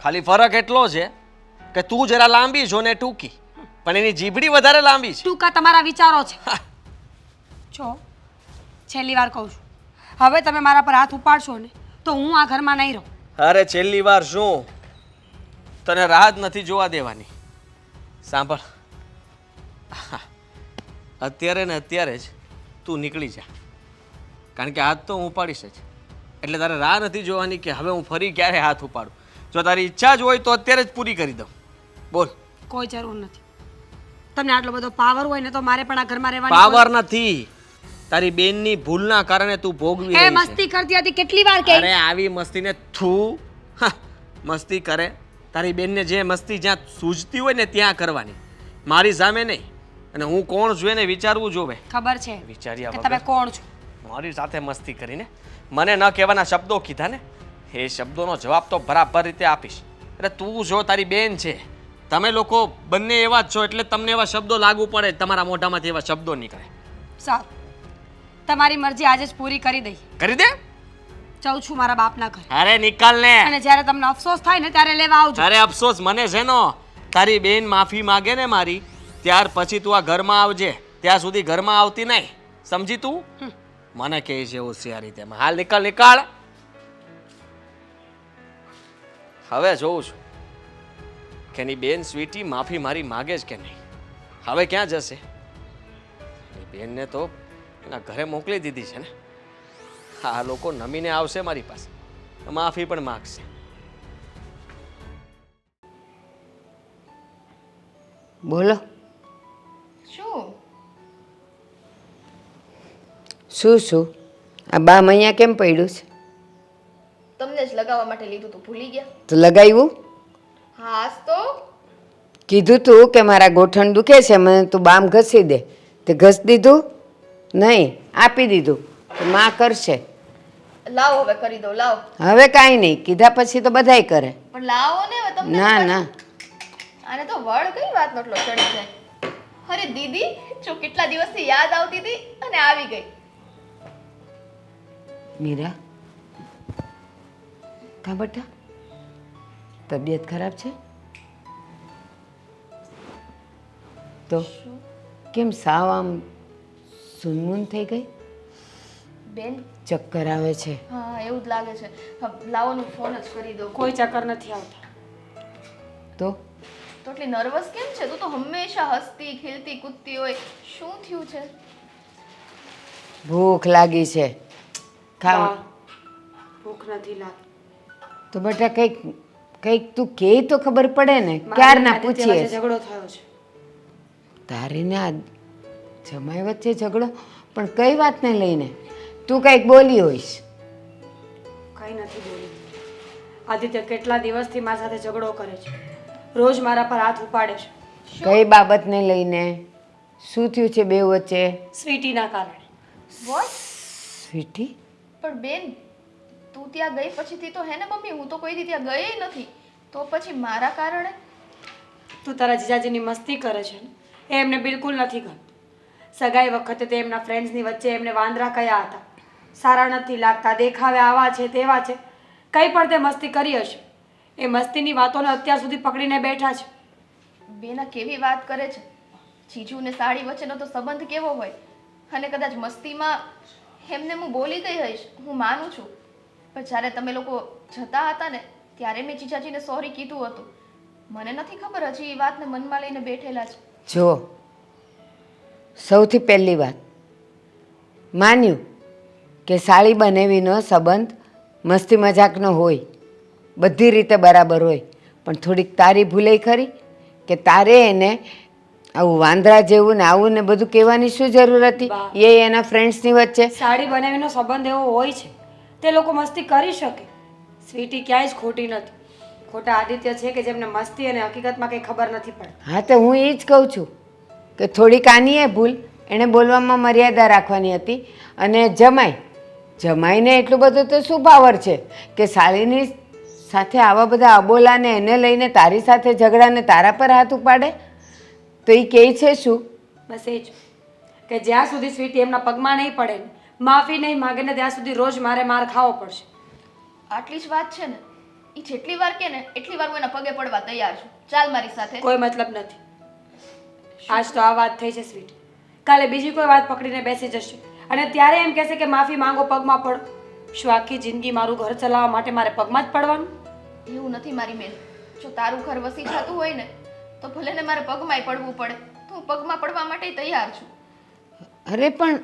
ખાલી ફરક એટલો છે કે તું જરા લાંબી છો ને ટૂંકી, પણ એની જીભડી વધારે લાંબી છે. ટૂંકા તમારા વિચારો છે. જો છેલ્લી વાર કહું છું, હવે તમે મારા પર હાથ ઉપાડશો ને તો હું આ ઘરમાં નહીં રહું. અરે છેલ્લી વાર શું, તને રાહ જ નથી જોવા દેવાની. સાંભળ, અત્યારે ને અત્યારે જ તું નીકળી જા, કારણ કે હાથ તો હું ઉપાડીશ જ. એટલે તારે રાહ નથી જોવાની કે હવે હું ફરી ક્યારે હાથ ઉપાડું. જો તારી ઈચ્છા જ હોય તો અત્યારે જ પૂરી કરી દઉં. બોલ. કોઈ જરૂર નથી. તમને આટલો બધો પાવર હોય ને તો મારે પણ આ ઘરમાં રહેવાની પાવર નથી, તારી બેનની ભૂલના કારણે તું ભોગવી એ રહી છે. મસ્તી કરતી હતી કેટલી વાર કે અરે આવી મસ્તીને થૂ. મસ્તી કરે તારી બેનને જે મસ્તી જ્યાં સૂઝતી હોય ને ત્યાં કરવાની, મારી સામે નહીં. અને હું કોણ છું એને વિચારવું જોવે. ખબર છે વિચાર્યા કે તમે વગર કોણ છો. મારી સાથે મસ્તી કરીને મને ન કહેવાના શબ્દો કીધા ને, એ શબ્દોનો જવાબ તો બરાબર રીતે આપીશ. અરે તું જો તારી બેન છે, તમે લોકો બંને એવા જ છો એટલે તમને એવા શબ્દો લાગુ પડે, તમારા મોઢામાંથી એવા શબ્દો નીકળે. સારું, તમારી મરજી આજે જ પૂરી કરી દઈ. કરી દે. જાઉં છું મારા બાપના ઘરે. અરે નિકાલ ને. અને જ્યારે તમને અફસોસ થાય ને ત્યારે લેવા આવજો. અરે અફસોસ મને છે નો, તારી બેન માફી માગે ને મારી, ત્યાર પછી તું આ ઘરમાં આવજે. ત્યાં સુધી ઘરમાં આવતી નહીં, સમજી તું? મને કહે છે હોશિયારી તેમાં. હાલ નીકળ નીકાળ. હવે જોઉં છું કે એની બેન સ્વીટી માફી મારી માગે જ કે નહીં. હવે ક્યાં જશે? એની બેનને તો એના ઘરે મોકલી દીધી છે ને. આ લોકો નમીને આવશે મારી પાસે, માફી પણ માગશે. બોલો. શું શું આ બામ અહીંયા કેમ પડ્યું છે? તમને જ લગાવવા માટે લીધું તું, ભૂલી ગયા? તો લગાવ્યું? હા તો કીધું તું કે મારા ગોઠણ દુખે છે, મને તું બામ ઘસી દે. તે ઘસી દીધું નહીં, આપી દીધું તો માં કરશે. લાવો હવે કરી દો, લાવો. હવે કાંઈ નહીં, કીધા પછી તો બધાય કરે. પણ લાવો ને હવે તમને. ના ના, આને તો વળ કઈ વાતનો એટલો ચડી જાય. અરે દીદી, જો કેટલા દિવસથી યાદ આવતી હતી અને આવી ગઈ. મીરા, કા બેટા, તબિયત ખરાબ છે? તો કેમ સાવ આમ સુનમુન થઈ ગઈ? બેન, ચક્કર આવે છે? હા એવું જ લાગે છે. લાવો ને ફોન જ કરી દો. કોઈ ચક્કર નથી આવતા. તો તો એટલી નર્વસ કેમ છે? તું તો હંમેશા હસતી ખીલતી કૂદતી હોય. શું થયું છે? ભૂખ લાગી છે, ખાવા. બા, ભૂખ નથી લાગી. તો બેટા કંઈક કંઈક તું કે તો ખબર પડે ને. મારી ક્યારના આદિત્ય પૂછીએ વચ્ચે ઝઘડો થયો છે. તારે ને આ જમાઈ વચ્ચે ઝઘડો? પણ કઈ વાતને લઈને? તું કંઈક બોલી હોઈશ. કંઈ નથી બોલી. આદિત્ય કેટલા દિવસથી મારા સાથે ઝઘડો કરે છે. રોજ મારા પર હાથ ઉપાડે છે. કઈ બાબતને લઈને? શું થયું છે બે વચ્ચે? સ્વીટીના કારણે. વોટ? સ્વીટી? પણ બેન, તું ત્યાં ગઈ પછીથી તો હે ને મમ્મી, હું તો કોઈ દી ત્યાં ગઈ નથી. તો પછી મારા કારણે? તું તારા જીજાજીની મસ્તી કરે છે ને, એ એમને બિલકુલ નથી ગમતું. સગાઈ વખતે તે એમના ફ્રેન્ડ્સની વચ્ચે એમને વાંદરા કયા હતા. સારા નથી લાગતા, દેખાવે આવા છે તેવા છે, કંઈ પણ તે મસ્તી કરી હશે. એ મસ્તીની વાતોને અત્યાર સુધી પકડીને બેઠા છે. બેના કેવી વાત કરે છે. જીજુ ને સાડી વચ્ચેનો તો સંબંધ કેવો હોય. અને કદાચ મસ્તીમાં એમને હું બોલી ગઈ હઈશ, હું માનું છું. પણ જ્યારે તમે લોકો જતા હતા ને ત્યારે મેં જીજાજીને સોરી કીધું હતું. મને નથી ખબર હજી એ વાતને મનમાં લઈને બેઠેલા છે. જો, સૌથી પહેલી વાત, માન્યું કે સાળી બનેવીનો સંબંધ મસ્તી મજાકનો હોય, બધી રીતે બરાબર હોય, પણ થોડીક તારી ભૂલાઈ ખરી કે તારે એને આવું વાંદરા જેવું ને આવું ને બધું કહેવાની શું જરૂર હતી? બા. એ એના ફ્રેન્ડ્સની વચ્ચે. સાડી બનાવીનો સંબંધ એવો હોય છે, તે લોકો મસ્તી કરી શકે. સ્વીટી ક્યાંય જ ખોટી નથી. ખોટા આદિત્ય છે કે જેમને મસ્તી અને હકીકતમાં કંઈ ખબર નથી પડતી. હા, તો હું એ જ કહું છું કે થોડીક આની એ ભૂલ, એણે બોલવામાં મર્યાદા રાખવાની હતી. અને જમાઈને એટલું બધું તો શું પાવર છે કે સાળીની સાથે આવા બધા અબોલાને એને લઈને તારી સાથે ઝઘડાને તારા પર હાથ ઉપાડે? તો એ કહે છે શું? બસ એ જ કે જ્યાં સુધી સ્વીટી એમના પગમાં નહીં પડે ને, માફી નહીં માગે ને, ત્યાં સુધી રોજ મારે માર ખાવો પડશે. આટલી જ વાત છે ને. એ જેટલી વાર કે ને એટલી વાર હું એના પગે પડવા તૈયાર છું. ચાલ મારી સાથે. કોઈ મતલબ નથી. આજ તો આ વાત થઈ છે સ્વીટી, કાલે બીજી કોઈ વાત પકડીને બેસી જશે અને ત્યારે એમ કહેશે કે માફી માંગો, પગમાં પડો. શું આખી જિંદગી મારું ઘર ચલાવવા માટે મારે પગમાં જ પડવાનું? એવું નથી મારી બેન. જો તારું ઘર વસી જતું હોય ને તો ભલે ને મારે પગમાંય પડવું પડે, તો હું પગમાં પડવા માટે તૈયાર છું. અરે પણ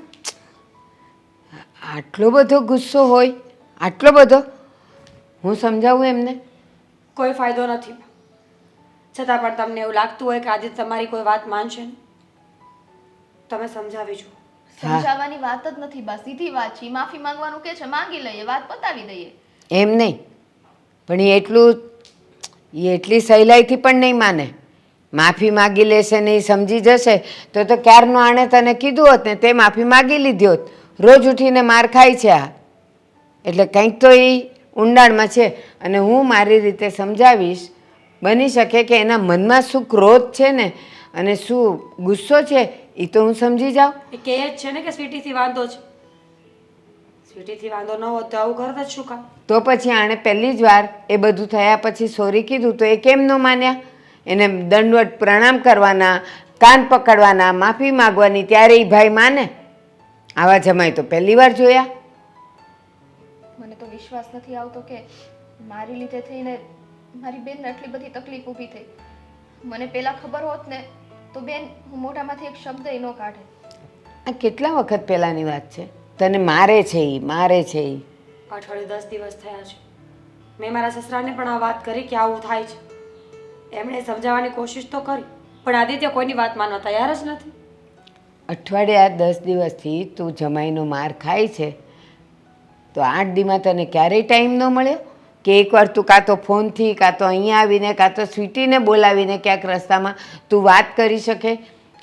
આટલો બધો ગુસ્સો હોય? આટલો બધો? હું સમજાવું એમને? કોઈ ફાયદો નથી. છતાં પણ તમને એવું લાગતું હોય કે આજે તમારી કોઈ વાત માનશે ને, તમે સમજાવી જુઓ. સમજાવવાની વાત જ નથી બા, સીધી વાત છે. માફી માંગવાનું કે છે, માંગી લઈએ, વાત પતાવી દઈએ. એમ નહીં, પણ એ એટલી સહેલાઈથી પણ નહીં માને. માફી માગી લેશે ને એ સમજી જશે તો ક્યારનો આણે તને કીધું હોત ને તે માફી માગી લીધી હોત. રોજ ઉઠીને માર ખાય છે આ, એટલે કંઈક તો એ ઊંડાણમાં છે. અને હું મારી રીતે સમજાવીશ. બની શકે કે એના મનમાં શું ક્રોધ છે ને અને શું ગુસ્સો છે એ તો હું સમજી જાઉં. એ કહે જ છે ને કે સ્વીટીથી વાંધો છે. સ્વીટીથી વાંધો ન હોત તો આવું કરત જ શું કામ? તો પછી આણે પહેલી જ વાર એ બધું થયા પછી સોરી કીધું તો એ કેમ ન માન્યા? એને દંડવત પ્રણામ કરવાના, કાન પકડવાના, માફી માગવાની, ત્યારે એ ભાઈ માને? આવા જમાઈ તો પહેલી વાર જોયા. મને તો વિશ્વાસ નથી આવતો કે મારી લીધે થઈને મારી બેનને આટલી બધી તકલીફ ઊભી થઈ. મને પહેલા ખબર હોત ને તો બેન હું મોઢામાંથી એક શબ્દ ન કાઢે. આ કેટલા વખત પહેલાંની વાત છે? તને મારે છે એ. અઠવાડિયું 10 દિવસ થયા છે. મેં મારા સસરાને પણ આ વાત કરી કે આવું થાય છે. એમણે સમજાવવાની કોશિશ તો કરી, પણ આદિત્ય કોઈની વાત માનવા તૈયાર જ નથી. અઠવાડિયા 10 દિવસથી તું જમાઈનો માર ખાય છે તો 8 દીમાં તને ક્યારેય ટાઈમ ન મળ્યો કે એકવાર તું કાં તો ફોનથી કાં તો અહીંયા આવીને કાં તો સ્વીટીને બોલાવીને ક્યાંક રસ્તામાં તું વાત કરી શકે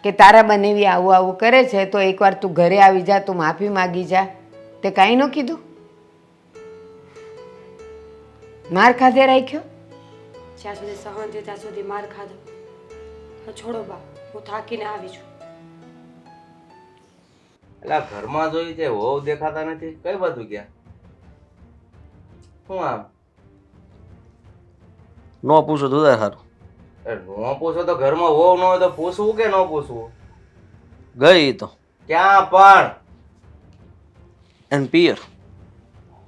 કે તારા બનેવી આવું આવું કરે છે તો એકવાર તું ઘરે આવી જા, તું માફી માગી જા. તે કાંઈ ન કીધું? માર ખાધે રાખ્યો? જ્યાં સુધી સહન થયું ત્યાં સુધી માર ખાધો. હા, છોડો બા, હું થાકીને આવી છું. એટલે આ ઘરમાં જોઈ છે વહુ દેખાતા નથી, કઈ બાજુ ગયા? શું આમ નો પૂછો તો સારું. ન પૂછો તો ઘરમાં વહુ ન હોય તો પૂછવું કે ન પૂછવું? ગઈ તો ક્યાં પણ? એન પિયર.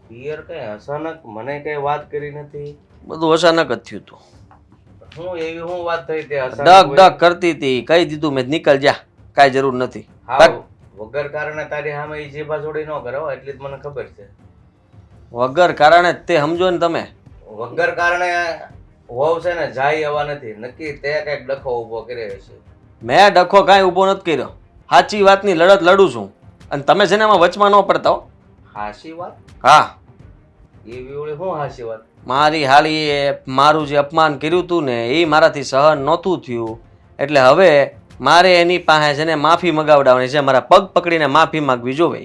પિયર કઈ અચાનક મને કઈ વાત કરી નથી. બધું અચાનક જ થયું હતું. હું એવી હું વાત થઈ તે અચાનક ડગ ડગ કરતી હતી, કહી દીધું મેં નીકળ જા, કાંઈ જરૂર નથી. હા, વગર કારણે તારી સામે ઈ જીભા છોડી ન કરે હો, એટલી જ મને ખબર છે. વગર કારણે જ તે સમજો ને તમે. વગર કારણે વહુ છે ને જાય એવા નથી, નક્કી તે કઈક ડખો ઊભો કર્યો છે. મેં ડખો કાંઈ ઊભો નથી કર્યો. સાચી વાતની લડત લડું છું અને તમે છે ને એમાં વચમાં ન પડતા હો. હાસી વાત? હા, એવી ઓળી શું હાસી વાત? મારી હાળીએ મારું જે અપમાન કર્યું હતું ને એ મારાથી સહન નહોતું થયું, એટલે હવે મારે એની પાસે છે ને માફી મગાવડાવવાની છે. મારા પગ પકડીને માફી માગવી જોવે.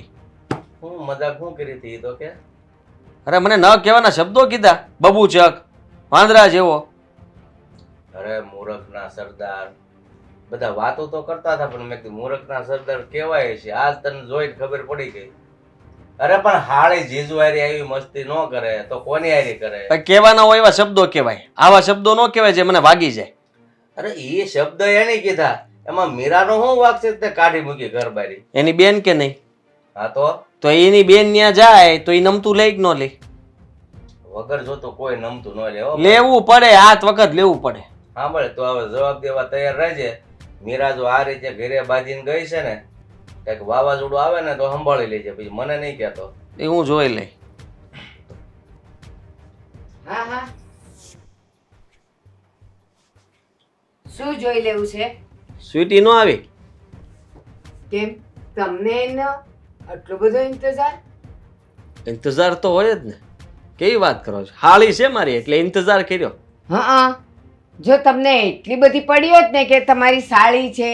હું મજાક શું કરી હતી ઈ તો કે? અરે મને ન કહેવાના શબ્દો કીધા, બબૂચક, વાંદરા જેવો. અરે મૂર્ખના સરદાર, બધા વાતો તો કરતા હતા પણ મેં કીધું મૂર્ખના સરદાર કેવાય છે, આજ તને જોઈને ખબર પડી ગઈ. અરે પણ હાળી જીજુ હારી આવી મસ્તી ન કરે તો કોની હારી કરે? પણ કહેવાના હોય એવા શબ્દો કહેવાય, આવા શબ્દો ન કહેવાય જે મને વાગી જાય. અરે એ શબ્દ એને કીધા, એમાં મીરાનો શું વાક છે? તે કાઢી મૂકી ઘર બારી. એની બેન કે નહીં? હા તો એની બેન ત્યાં જાય તો એ નમતું લે કે ન લે? વગર જોતો કોઈ નમતું ન લે હો. લેવું પડે, હાથ વખત લેવું પડે. સાંભળે તો હવે જવાબ દેવા તૈયાર રહેજે. મીરા જો આ રીતે ઘરે બાજીને ગઈ છે ને, કઈક વાવાઝોડું આવે ને તો સંભાળી લેજે, પછી મને નહીં કહેતો. એ હું જોઈ લઈ. હા હા, શું જોઈ લેવું છે? સ્વીટી નો આવી? કેમ તમને એનો આટલો બધો ઇંતજાર? ઇંતજાર તો હોય જ ને. કેવી વાત કરો છો? હાળી છે મારી એટલે ઇંતજાર કર્યો. હા, જો તમને એટલી બધી પડી હોત ને કે તમારી સાળી છે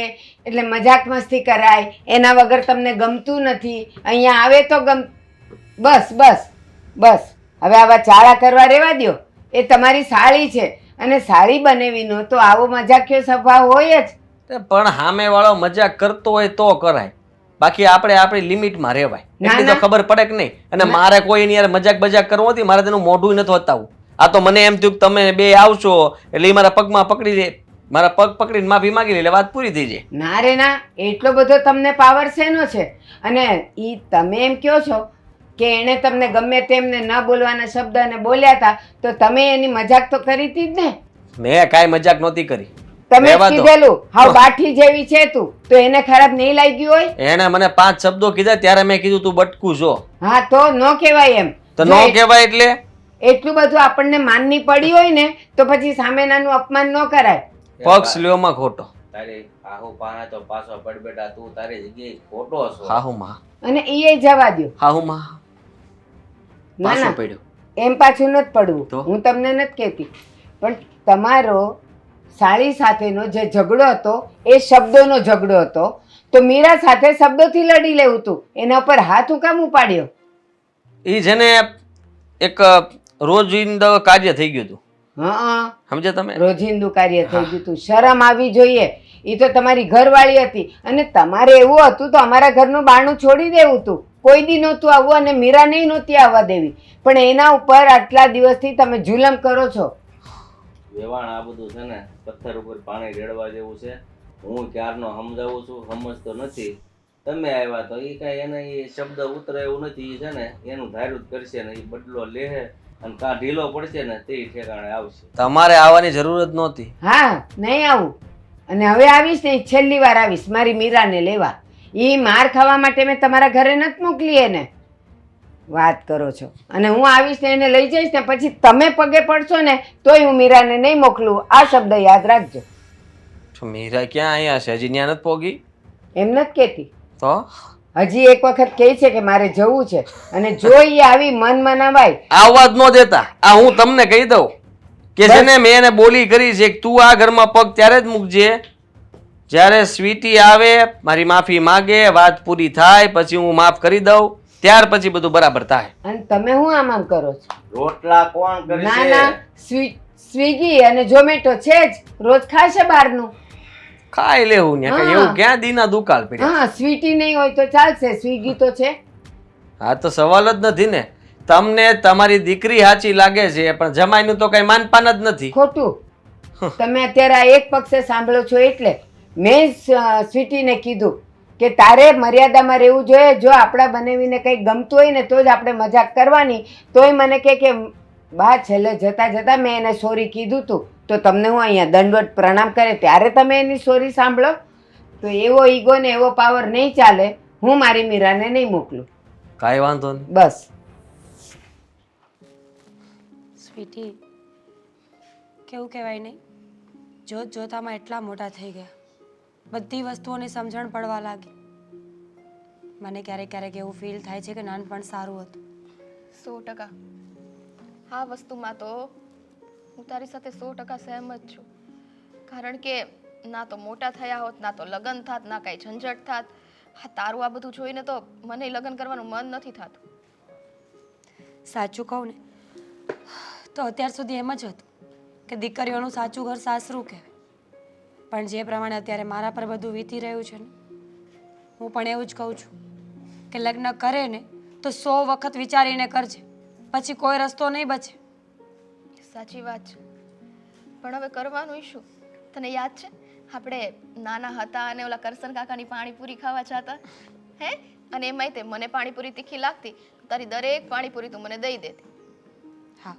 એટલે મજાક મસ્તી કરાય, એના વગર તમને ગમતું નથી, અહીંયા આવે તો બસ બસ બસ, હવે આવા ચાળા કરવા રહેવા દ્યો. એ તમારી સાળી છે અને સાળી બનેવીનો તો આવો મજાકિયો સ્વભાવ હોય જ. પણ સામે વાળો મજાક કરતો હોય તો કરાય, બાકી આપણે આપણી લિમિટમાં રહેવાય. એટલી તો ખબર પડે કે નહીં. અને મારે કોઈ એની યાર મજાક બજાક કરવો હતી, મારે તેનું મોઢું નથી હોતાવું. આ તો મને એમ થયું કે તમે બે આવશો એટલે એ મારા પગમાં પકડી લે, મારા પગ પકડીને માફી માગી લે એટલે વાત પૂરી થઈ જાય. ના રે ના, એટલો બધો તમને પાવર શેનો છે? અને ઈ તમે એમ કહો છો કે એણે તમને ગમે તેમને ન બોલવાના શબ્દ અને બોલ્યા હતા તો તમે એની મજાક તો કરી હતી જ ને? મેં કાંઈ મજાક નહોતી કરી. તમે જ કીધેલું હાવ બાઠી જેવી છે તું, તો એને ખરાબ નહીં લાગ્યું હોય? એને મને 5 શબ્દો કીધા ત્યારે મેં કીધું તું બટકું છો. હા તો ન કહેવાય એમ. તો ન કહેવાય એટલે એટલું બધું આપણને માનની પડી હોય ને તો પછી સામેનાનું અપમાન ન કરાય. પક્ષ લ્યોમાં ખોટો. તારી આહુ પાસે તો પાછો પડ બેટા, તું તારી જગ્યાએ ખોટો છો. હાહુ માં. અને એ જવા દ્યો. હાહુ માં ના પાછો ના, પડ્યો. એમ પાછું નથી તો? પડવું, હું તમને નથી કહેતી, પણ તમારો સાળી સાથેનો જે ઝઘડો હતો એ શબ્દોનો ઝઘડો હતો, તો મીરા સાથે શબ્દોથી લડી લેવું હતું, એના ઉપર હાથ હું કામ ઉપાડ્યો? એ છે ને એક રોજિંદા કાર્ય થઈ ગયું હતું. હા, સમજ્યા તમે? રોજિંદુ કાર્ય થઈ ગયું હતું. શરમ આવી જોઈએ. એ તો તમારી ઘરવાળી હતી અને તમારે એવું હતું તો અમારા ઘરનું બારણું છોડી દેવું હતું, કોઈ દી નહોતું આવવું અને મીરાને નહોતી આવવા દેવી, પણ એના ઉપર આટલા દિવસથી તમે જુલમ કરો છો. વેવાણ આ બધું છે ને પથ્થર ઉપર પાણી રેડવા જેવું છે. હું ક્યારનો સમજાવું છું, સમજતો નથી. તમે આવ્યા તો એ કાંઈ એને એ શબ્દ ઉતરે એવું નથી. એ છે ને એનું ધાર્યું જ કરશે ને, એ બદલો લેહે અને કા ઢીલો પડશે ને તે ઠેકાણે આવશે. તમારે આવવાની જરૂર જ નહોતી. હા, નહીં આવું. અને હવે આવીશ ને છેલ્લી વાર આવીશ મારી મીરાને લેવા. એ માર ખાવા માટે મેં તમારા ઘરે નથી મોકલી એને. વાત કરો છો. અને હું આવીશ ને એને લઈ જઈશ ને પછી તમે પગે પડશો ને તોય હું મીરાને નહીં મોકલું. આ શબ્દ યાદ રાખજો. મીરા ક્યાં અહીંયા છે? હજી ત્યાં નથી પોગી? એમ નથી કહેતી. તો હજી એક વખત કહે છે કે મારે જવું છે, અને જો એ આવી મન મનાવાય. આવવા જ ન દેતા. આ હું તમને કહી દઉં કે છે ને મેં એને બોલી કરી છે કે તું આ ઘરમાં પગ ત્યારે જ મૂકજે જ્યારે સ્વીટી આવે, મારી માફી માગે, વાત પૂરી થાય, પછી હું માફ કરી દઉં, ત્યાર પછી બધું બરાબર થાય. અને તમે શું આમ કરો છો? રોટલા કોણ ના કરશે? ના, સ્વિગી અને ઝોમેટો છે જ, રોજ ખાશે બહારનું. ખાઈ લેવું ને કઈ હા. એવું ક્યાં દીના દુકાળ પડ્યા. હા, સ્વીટી નહીં હોય તો ચાલશે, સ્વિગી તો છે. હા તો સવાલ જ નથી ને. તમને તમારી દીકરી સાચી લાગે છે પણ જમાઈનું તો કઈ માનપાન જ નથી. ખોટું. તમે અત્યારે આ એક પક્ષે સાંભળો છો એટલે મેં સ્વીટીને કીધું કે તારે મર્યાદામાં રહેવું જોઈએ. જો આપણા બનેવીને કંઈ ગમતું હોય ને તો જ આપણે મજાક કરવાની. તોય મને કે બા છેલ્લે જતા જતા મેં એને સોરી કીધું તું, તો તમને હું અહીંયા દંડવત પ્રણામ કરે ત્યારે તમે એની સોરી સાંભળો. તો એવો ઈગો ને એવો પાવર નહીં ચાલે. હું મારી મીરાને નહીં મોકલું. કાંઈ વાંધો નહીં. બસ. સ્વીટી, કેવું કહેવાય નહીં, જોત જોતામાં એટલા મોટા થઈ ગયા, બધી વસ્તુઓની સમજણ પડવા લાગી. મને ક્યારેક ક્યારેક એવું ફીલ થાય છે કે નાનપણ સારું હતું. 100%. આ વસ્તુમાં તો હું તારી સાથે 100% સહેમત છું. કારણ કે ના તો મોટા થયા હોત, ના તો લગ્ન થાત, ના કાંઈ ઝંઝટ થાત. હા, તારું આ બધું જોઈને તો મને લગ્ન કરવાનું મન નથી થતું. સાચું કહું ને તો અત્યાર સુધી એમ જ હતું કે દીકરીઓનું સાચું ઘર સાસરું કહેવાય. પણ જે પ્રમાણે અત્યારે મારા પર બધું વીતી રહ્યું છે ને, હું પણ એવું જ કહું છું કે લગ્ન કરે ને તો 100 વખત વિચારીને કરજે, પછી કોઈ રસ્તો નહીં બચે. સાચી વાત છે. પણ હવે કરવાનું શું? તને યાદ છે આપણે નાના હતા અને ઓલા કરસન કાકાની પાણીપુરી ખાવા જતા હે? અને એમાંય તે મને પાણીપુરી તીખી લાગતી, તારી દરેક પાણીપુરી તું મને દઈ દેતી. હા,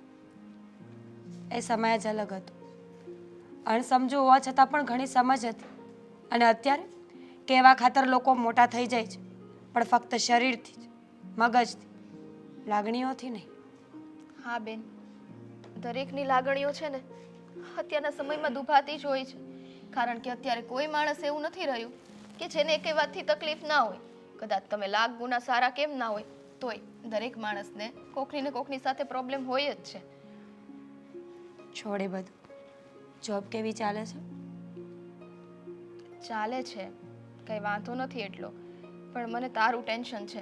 એ સમય જ અલગ હતો. અણસમજુ હોવા છતાં પણ ઘણી સમજ હતી. અને અત્યારે કેવા ખાતર લોકો મોટા થઈ જાય છે, પણ ફક્ત શરીરથી જ, મગજથી, લાગણીઓથી નહીં. હા બેન, દરેકની લાગણીઓ છે ને અત્યારના સમયમાં દુભાતી જ હોય છે. કારણ કે અત્યારે કોઈ માણસ એવું નથી રહ્યું કે જેને એકે વાતથી તકલીફ ના હોય. કદાચ તમે લાખ ગુના સારા કેમ ના હોય તોય દરેક માણસને કોકની ને કોકની સાથે પ્રોબ્લેમ હોય જ છે. છોડે બધું. જોબ કેવી ચાલે છે? ચાલે છે, કંઈ વાંધો નથી એટલો, પણ મને તારું ટેન્શન છે.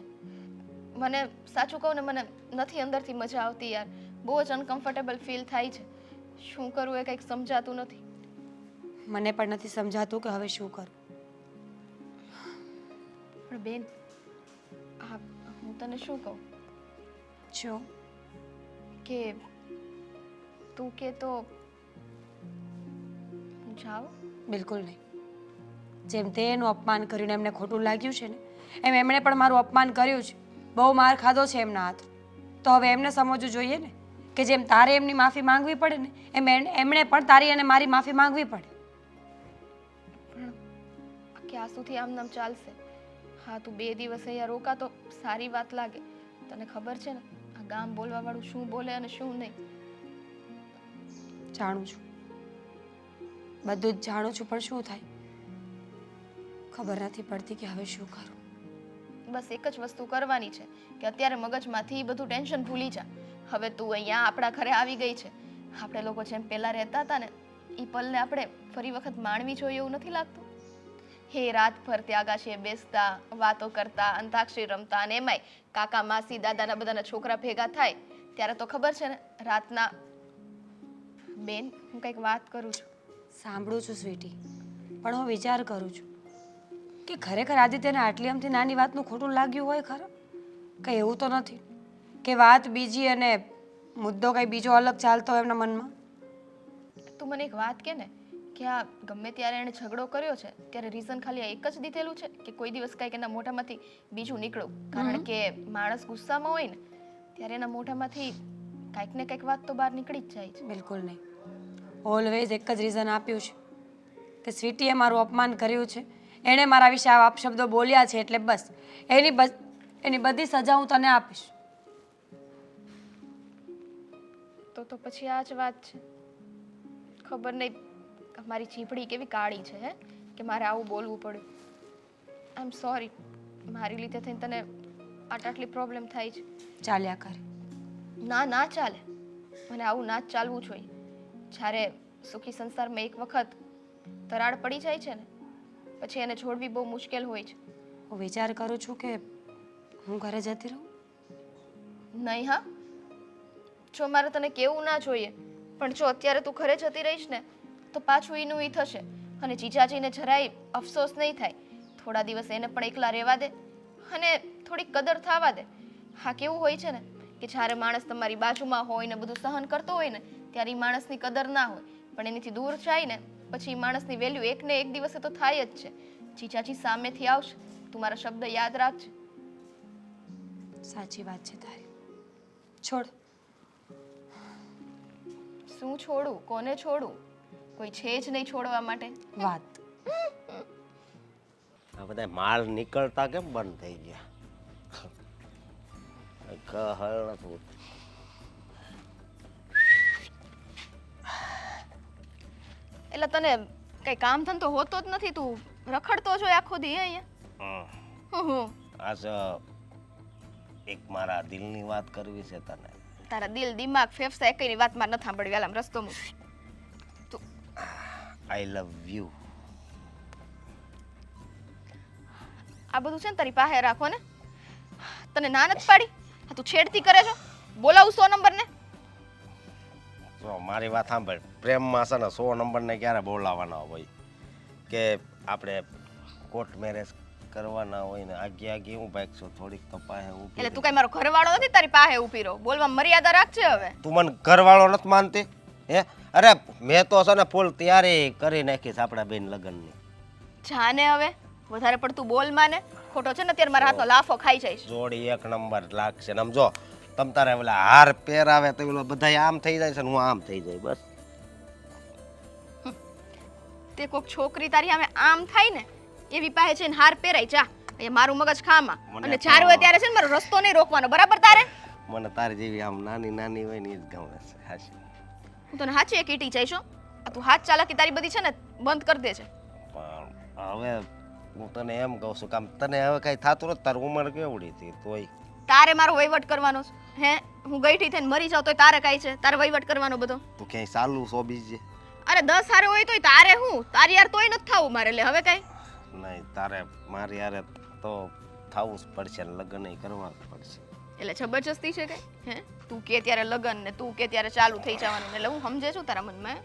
મને સાચું કહું ને, મને નથી અંદરથી મજા આવતી યાર. બહુ જ અનકમ્ફર્ટેબલ ફીલ થાય છે. શું કરવું એ કંઈક સમજાતું નથી. મને પણ નથી સમજાતું કે હવે શું કરું. પણ બેન, હા, હું તને શું કહું શું? કે તું કે તો હું જાઉં? બિલકુલ નહીં. જેમ તે એનું અપમાન કર્યું ને એમને ખોટું લાગ્યું છે ને, એમ એમણે પણ મારું અપમાન કર્યું છે. બહુ માર ખાધો છે એમના હાથ. તો હવે એમને સમજવું જોઈએ ને કે જેમ તારે એમની માફી માંગવી પડે ને, એમ એમણે પણ તારી અને મારી માફી માંગવી પડે. પણ ક્યાં સુધી આમ નામ ચાલશે? હા, તું 2 દિવસ અહીંયા રોકા તો સારી વાત લાગે. તને ખબર છે ને આ ગામ બોલવા વાળું શું બોલે અને શું નહીં. જાણું છું, બધું જ જાણું છું, પણ શું થાય ખબર નથી પડતી કે હવે શું કરું. બસ એક જ વસ્તુ કરવાની છે કે અત્યારે મગજમાંથી બધું ટેન્શન ભૂલી જા. હવે તું અહીંયા આપણા ઘરે આવી ગઈ છે. આપણે લોકો જેમ પહેલા રહેતા હતા ને એ પલને આપણે ફરી વખત માણવી જોઈએ એવું નથી લાગતું? હે રાતભર ત્યાં આગાશીએ બેસતા, વાતો કરતા, અંતાક્ષરી રમતા, અને એમાંય કાકા માસી દાદાના બધાના છોકરા ભેગા થાય ત્યારે તો ખબર છે ને રાતના. બેન, હું કંઈક વાત કરું છું. સાંભળું છું સ્વીટી, પણ હું વિચાર કરું છું કે ખરેખર આદિત્યને આટલી આમથી નાની વાતનું ખોટું લાગ્યું હોય ખરા? કંઈ એવું તો નથી કે વાત બીજી અને મુદ્દો કંઈ બીજો અલગ ચાલતો હોય એમના મનમાં? તું મને એક વાત કે ને કે આ ગમે ત્યારે એણે ઝઘડો કર્યો છે ત્યારે રીઝન ખાલી આ એક જ દીધેલું છે કે કોઈ દિવસ કાંઈક એના મોઢામાંથી બીજું નીકળ્યું? કારણ કે માણસ ગુસ્સામાં હોય ને ત્યારે એના મોઢામાંથી કાંઈક ને કાંઈક વાત તો બહાર નીકળી જ જાય છે. બિલકુલ નહીં. ઓલવેઝ એક જ રીઝન આપ્યું છે કે સ્વીટીએ મારું અપમાન કર્યું છે, એણે મારા વિશે આવા અપશબ્દો બોલ્યા છે, એટલે બસ એની બધી સજા હું તને આપીશ. તો પછી આ જ વાત છે. ખબર નહીં મારી ચીપડી કેવી કાળી છે હે કે મારે આવું બોલવું પડ્યું. આઈ એમ સોરી. મારી લીધે થઈને તને આટલી પ્રોબ્લેમ થાય છે. ચાલ્યા કરે. ના ચાલે. મને આવું ના જ ચાલવું જોઈએ. જ્યારે સુખી સંસારમાં એક વખત તરાડ પડી જાય છે ને પછી એને છોડવી બહુ મુશ્કેલ હોય છે. હું વિચાર કરું છું કે હું ઘરે જતી રહું. નહીં હા, જો મારે તને કેવું ના જોઈએ, પણ જો અત્યારે તું ઘરે જતી રહીશ ને તો પાછું એનું ઈ થશે અને જીજાજીને જરાય અફસોસ નહીં થાય. થોડા દિવસ એને પણ એકલા રહેવા દે અને થોડી કદર થવા દે. હા, કેવું હોય છે ને કે જ્યારે માણસ તમારી બાજુમાં હોય ને બધું સહન કરતો હોય ને ત્યારે એ માણસની કદર ના હોય, પણ એનીથી દૂર જાય ને પછી એ માણસની વેલ્યુ એક ને એક દિવસે તો થાય જ છે. જીજાજી સામેથી આવશે, તું મારા શબ્દ યાદ રાખજે. સાચી વાત છે તારી. છોડ. શું છોડું? કોને છોડું? કોઈ છે જ નહીં છોડવા માટે. વાત. આ બધા માલ નીકળતા કેમ બંધ થઈ ગયા? હળ નથી. એટલે તને કઈ કામ ધંધો હોતો જ નથી, તું રખડતો જ હોય આખો દી અહીંયા. હું આજ એક મારા દિલની વાત કરવી છે તને. તારા દિલ દિમાગ ફેફસા એકઈની વાત માર ન સાંભળવી. આલામ રસ્તો મૂક. તું આઈ લવ યુ. આ બધું છે ને તારી પાસે રાખો ને. તને ના નથી પાડી? હા, તું છેડતી કરે છો. બોલાવું 100 નંબરને. જો મારી વાત સાંભળ, પ્રેમમાં છે ને 100 નંબરને ક્યારે બોલાવાના હોય કે આપણે કોર્ટ મેરેજ કરવાના હોય ને આગે હું ભાગશું થોડીક તો પાસે ઊભી એટલે તું કઈ મારો ઘરવાળો નથી તારી પાસે ઊભી રહો. બોલવા મર્યાદા રાખજે હવે. તું મને ઘરવાળો નથી માનતી હે? અરે મેં તો છે ને ફૂલ તૈયારી કરી નાખીશ આપણા બેન લગ્નની. જાને હવે વધારે પડતું બોલ માને. ખોટો છે ને અત્યારે મારા હાથનો લાફો ખાઈ જઈશ. જોડી એક નંબર લાગશે ને. આમ જો તમ તારે ઓલા હાર પહેરાવે તો ઓલો બધા આમ થઈ જાય છે ને હું આમ થઈ જાય બસ. તે કોક છોકરી તારી સામે આમ થાય ને એવી પાસે છે ને હાર પહેરાય જા. એ મારું મગજ ખામાં. અને જ્યારે હોય ત્યારે છે ને મારો રસ્તો નહીં રોકવાનો, બરાબર? તારે મને તારી જેવી આમ નાની નાની હોય ને એ જ ગમે છે. હાચી. હું તને સાચી કીટી જઈશ. આ તું હાથ ચાલાકી તારી બધી છે ને બંધ કરી દે છે. પણ હવે હું તને એમ કહું છું કે આમ તને હવે કઈ થતું નથી. તારી ઉંમર કેવડી હતી તોય તારે મારો વહીવટ કરવાનો છે. હે, હું ગઈઠી થઈને મરી જાઉં તોય તારે કાંઈ છે? તારે વહીવટ કરવાનો બધો. તું ક્યાંય ચાલુ છો બીજે? અરે 10 હારે હોય તોય તારે હું તારી યાર તોય નથી થવું મારે. એટલે હવે કાંઈ નહીં તારે મારી યારે તો થવું જ પડશે, લગ્ન કરવા જ પડશે. એટલે જબરજસ્તી છે કઈ? હે, તું કે ત્યારે લગન ને તું કે ત્યારે ચાલુ થઈ જવાનું. એટલે હું સમજે છું તારા મનમાં.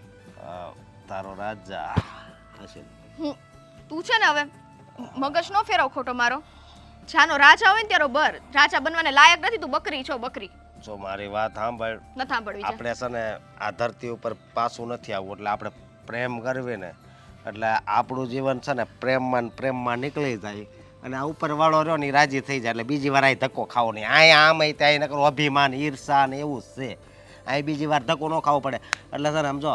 તારો રાજા હશે. હું તું છે ને હવે મગજ નો ફેરવ ખોટો મારો. જાનો રાજા હોય ને ત્યારો બર. રાજા બનવાને લાયક નથી. તું બકરી છો, બકરી. જો મારી વાત સાંભળ, ન સાંભળવી છે. આપણે છે ને આ ધરતી ઉપર પાછું નથી આવવું. એટલે આપણે પ્રેમ કરવી ને એટલે આપણું જીવન છે ને પ્રેમમાં નીકળી જાય અને આ ઉપરવાળો રહ્યો ને ઈ રાજી થઈ જાય. એટલે બીજી વાર અહીં ધક્કો ખાવો નહીં. અહીંયા આમ અહીં ત્યાં નકરું અભિમાન ઈર્ષા ને એવું જ છે. અહીં બીજી વાર ધક્કો ન ખાવો પડે. એટલે છે ને સમજો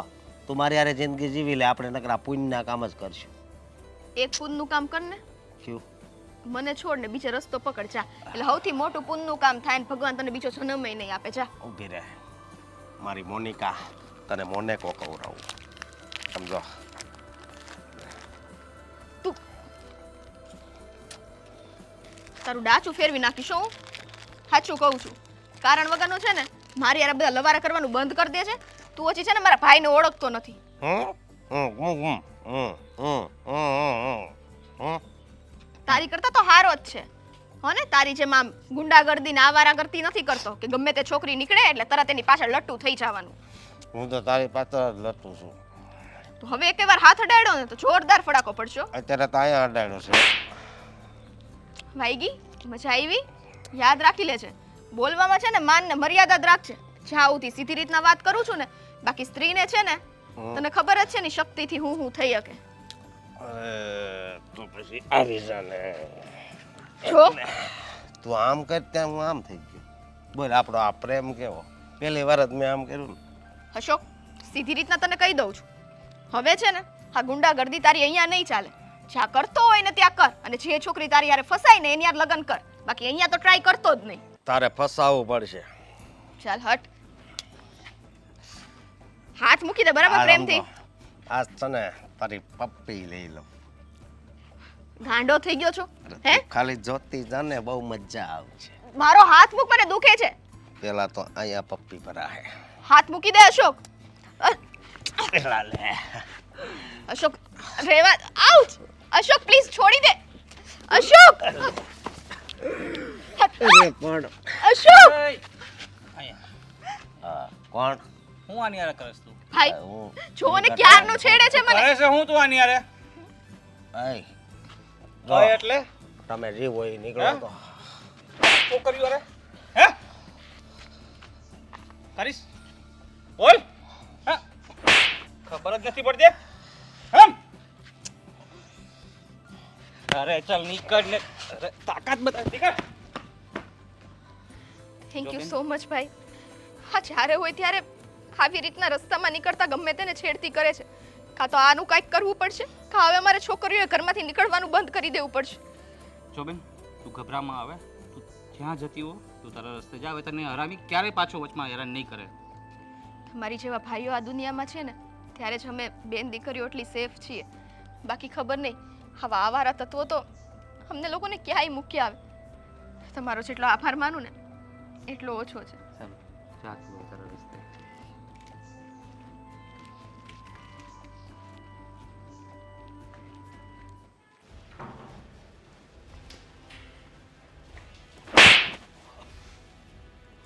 તું મારી યારે જિંદગી જીવી લે. આપણે નકરા પુણ્યના કામ જ કરશું. એક પુણ્યનું કામ કર ને. શું? મને છોડ ને બીજો રસ્તો પકડ જા. એટલે સૌથી મોટું પુણ્યનું કામ થાય ને ભગવાન તને બીજો જન્મય નહીં આપે. જા ઊભી રહે મારી મોનિકા, તને મોનેકો કવરાવું. સમજો તું તારું ડાચું ફેરવી નાખીશ હું. સાચું કહું છું. કારણ વગરનું છે ને મારી યાર બધા લવારા કરવાનું બંધ કરી દે છે. તું ઓછી છે ને મારા ભાઈને ઓળખતો નથી. તારી કરતા તો હારો જ છે. હો ને, તારી જેમ આમ ગુંડાગર્દી ને આવારાગર્દી નથી કરતો કે ગમે તે છોકરી નીકળે એટલે તરત એની પાછળ લટ્ટુ થઈ જવાનું. હું તો તારી પાછળ જ લટું છું. તો હવે એકવાર હાથ અડાડ્યો ને તો જોરદાર ફડાકો પડશો. અત્યારે તો અહીંયા અડાડ્યો છે. વાઈગી મજા આવી? યાદ રાખી લેજે. બોલવામાં છે ને માન ને મર્યાદા જ રાખજે. જાઉથી સીધી રીતના વાત કરું છું ને. બાકી સ્ત્રીને છે ને તને ખબર જ છે ને શક્તિથી હું થઈ શકે. તો પછી આવી જા ને. જો તું આમ કર ત્યાં હું આમ થઈ ગયો. બોલ આપણો આ પ્રેમ કેવો? પહેલી વાર જ મેં આમ કર્યું ને. અશોક, સીધી રીતના તને કહી દઉં છું. હવે છે ને આ ગુંડાગર્દી તારી અહીંયા નહીં ચાલે. જ્યાં કરતો હોય ને ત્યાં કર. અને જે છોકરી તારી યારે ફસાય ને એની યાર લગ્ન કર. બાકી અહીંયા તો ટ્રાય કરતો જ નહીં. તારે ફસાવવું પડશે. ચાલ હટ. હાથ મૂકી દે બરાબર પ્રેમથી. આજ છે ને તારી પપ્પી લઈ લઉં. ગાંડો થઈ ગયો છો હે? ખાલી જોતી જાને બહુ મજા આવશે. મારો હાથ મૂક, મને દુખે છે. પેલા તો અહીંયા પપ્પી ભરાય. હાથ મૂકી દે અશોક. પેલા લે. અશોક રેવા. આઉચ! અશોક પ્લીઝ છોડી દે. અશોક! અરે પણ અશોક! હા, કોણ? હું આની હારે કરસ તું ભાઈ હું જો ને ક્યારનો છેડે છે મને. કરે છે હું તું આની હારે આય હોય એટલે તમે જીવ હોય એ નીકળો તો. શું કર્યું અરે હે કરીશ બોલ હા ખબર જ નથી પડતી હમ અરે ચાલ નીકળ ને અરે તાકાત બતા નીકળ થેન્ક યુ સો મચ ભાઈ. હા જ્યારે હોય ત્યારે આવી રીતના રસ્તામાં નીકળતા ગમે તેને છેડતી કરે છે. કાં તો આનું કાંઈક કરવું પડશે, કાં હવે અમારે છોકરીઓએ ઘરમાંથી નીકળવાનું બંધ કરી દેવું પડશે. જો બેન તું ગભરામાં આવે તું જ્યાં જતી હો તું તારા રસ્તે જાવ તને હરામી ક્યારેય પાછો વચમાં હેરાન નહીં કરે. તમારી જેવા ભાઈઓ આ દુનિયામાં છે ને ત્યારે જ અમે બેન દીકરીઓ એટલી સેફ છીએ. બાકી ખબર નહીં આવા આવારા તત્વો તો અમને લોકોને ક્યાંય મૂકી આવે. તમારો જેટલો આભાર માનું ને એટલો ઓછો છે. ચાલ જા તું તારા રસ્તે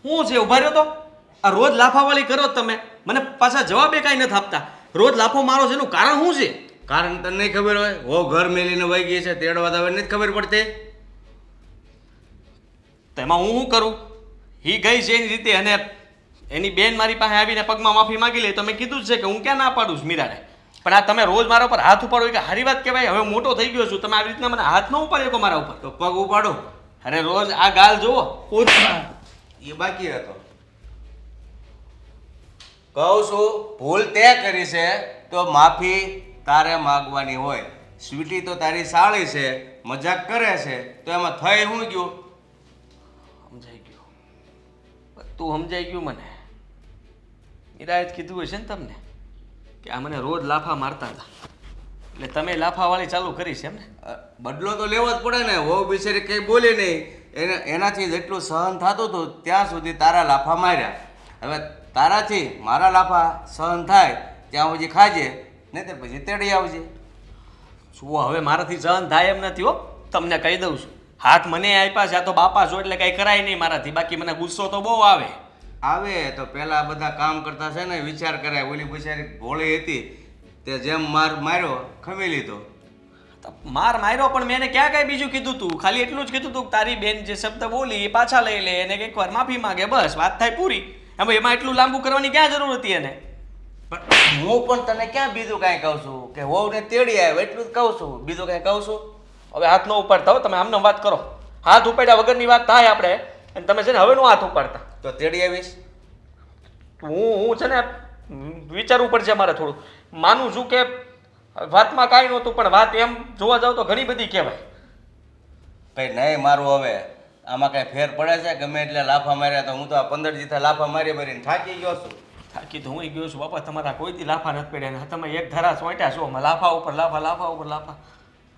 હું છે ઉભા રહ્યો તો આ રોજ લાફાવાળી કરો જ તમે મને પાછા જવાબે કાંઈ નથી આપતા. રોજ લાફો મારો છે એનું કારણ શું છે? કારણ તને નહીં ખબર હોય હો ઘર મેલીને વહી ગઈ છે તેડવા તો હવે નથી ખબર પડતી. તેમાં હું શું કરું? હી ગઈ છે એની રીતે અને એની બેન મારી પાસે આવીને પગમાં માફી માંગી લે તો મેં કીધું જ છે કે હું ક્યાં ના પાડું છું મીરાને. પણ આ તમે રોજ મારા ઉપર હાથ ઉપાડો એ કે સારી વાત કહેવાય? હવે મોટો થઈ ગયો છું તમે આવી રીતના મને હાથ ન ઉપાડ્યો મારા ઉપર. તો પગ ઉપાડો અરે રોજ આ ગાલ જુઓ. એ બાકી હતો. કહું છું ભૂલ તે કરી છે તો માફી તારે માગવાની હોય. સ્વીટી તો તારી સાળી છે મજાક કરે છે તો એમાં થઈ હું ગયું? સમજાઈ ગયું બધું સમજાઈ ગયું મને. મીરાએ જ કીધું હશે ને તમને કે આ મને રોજ લાફા મારતા હતા એટલે તમે લાફાવાળી ચાલુ કરી છે એમ ને? બદલો તો લેવો જ પડે ને. વહુ બિચારી કંઈ બોલી નહીં એનાથી જેટલું સહન થતું હતું ત્યાં સુધી તારા લાફા માર્યા. હવે તારાથી મારા લાફા સહન થાય ત્યાં સુધી ખાજે નહીં તો પછી તેડી આવજે. જુઓ હવે મારાથી સહન થાય એમ નથી હો, તમને કહી દઉં છું. હાથ મને આપ્યા છે આ તો બાપા છો એટલે કંઈ કરાય નહીં મારાથી. બાકી મને ગુસ્સો તો બહુ આવે. આવે તો પેલા બધા કામ કરતા છે ને વિચાર કરાય. ઓલી બિચારી ભોળી હતી તે જેમ માર માર્યો ખમી લીધો. તો માર માર્યો પણ મેં એને ક્યાં કાંઈ બીજું કીધું તું? ખાલી એટલું જ કીધું તું કે તારી બેન જે શબ્દ બોલી એ પાછા લઈ લે અને એકવાર માફી માંગે બસ વાત થાય પૂરી. એમાં એટલું લાંબુ કરવાની ક્યાં જરૂર હતી એને? પણ હું પણ તને ક્યાં બીજું કાંઈ કહું છું કે વહુને તેડી આવે એટલું જ કહું છું. બીજું કાંઈ કહું છું? હવે હાથ ન ઉપાડતા હો તમે આમને વાત કરો. હાથ ઉપાડ્યા વગરની વાત થાય આપણે અને તમે છે ને હવે નો હાથ ઉપાડતા. તો તેડી આવીશ. હું છે ને વિચારવું પડશે મારે થોડું. માનું છું કે વાતમાં કાંઈ નહોતું પણ વાત એમ જોવા જાવ તો ઘણી બધી કહેવાય. ભાઈ નહીં મારું હવે આમાં કાંઈ ફેર પડે છે? ગમે એટલે લાફા માર્યા તો હું તો આ 15 દીથા લાફા મારીને થાકી ગયો છું. થાકી તો હું ગયો છું બાપા. તમારા કોઈથી લાફા નથી પડ્યા ને તમે એક ધારા સોંટ્યા છો લાફા ઉપર લાફા લાફા ઉપર લાફા.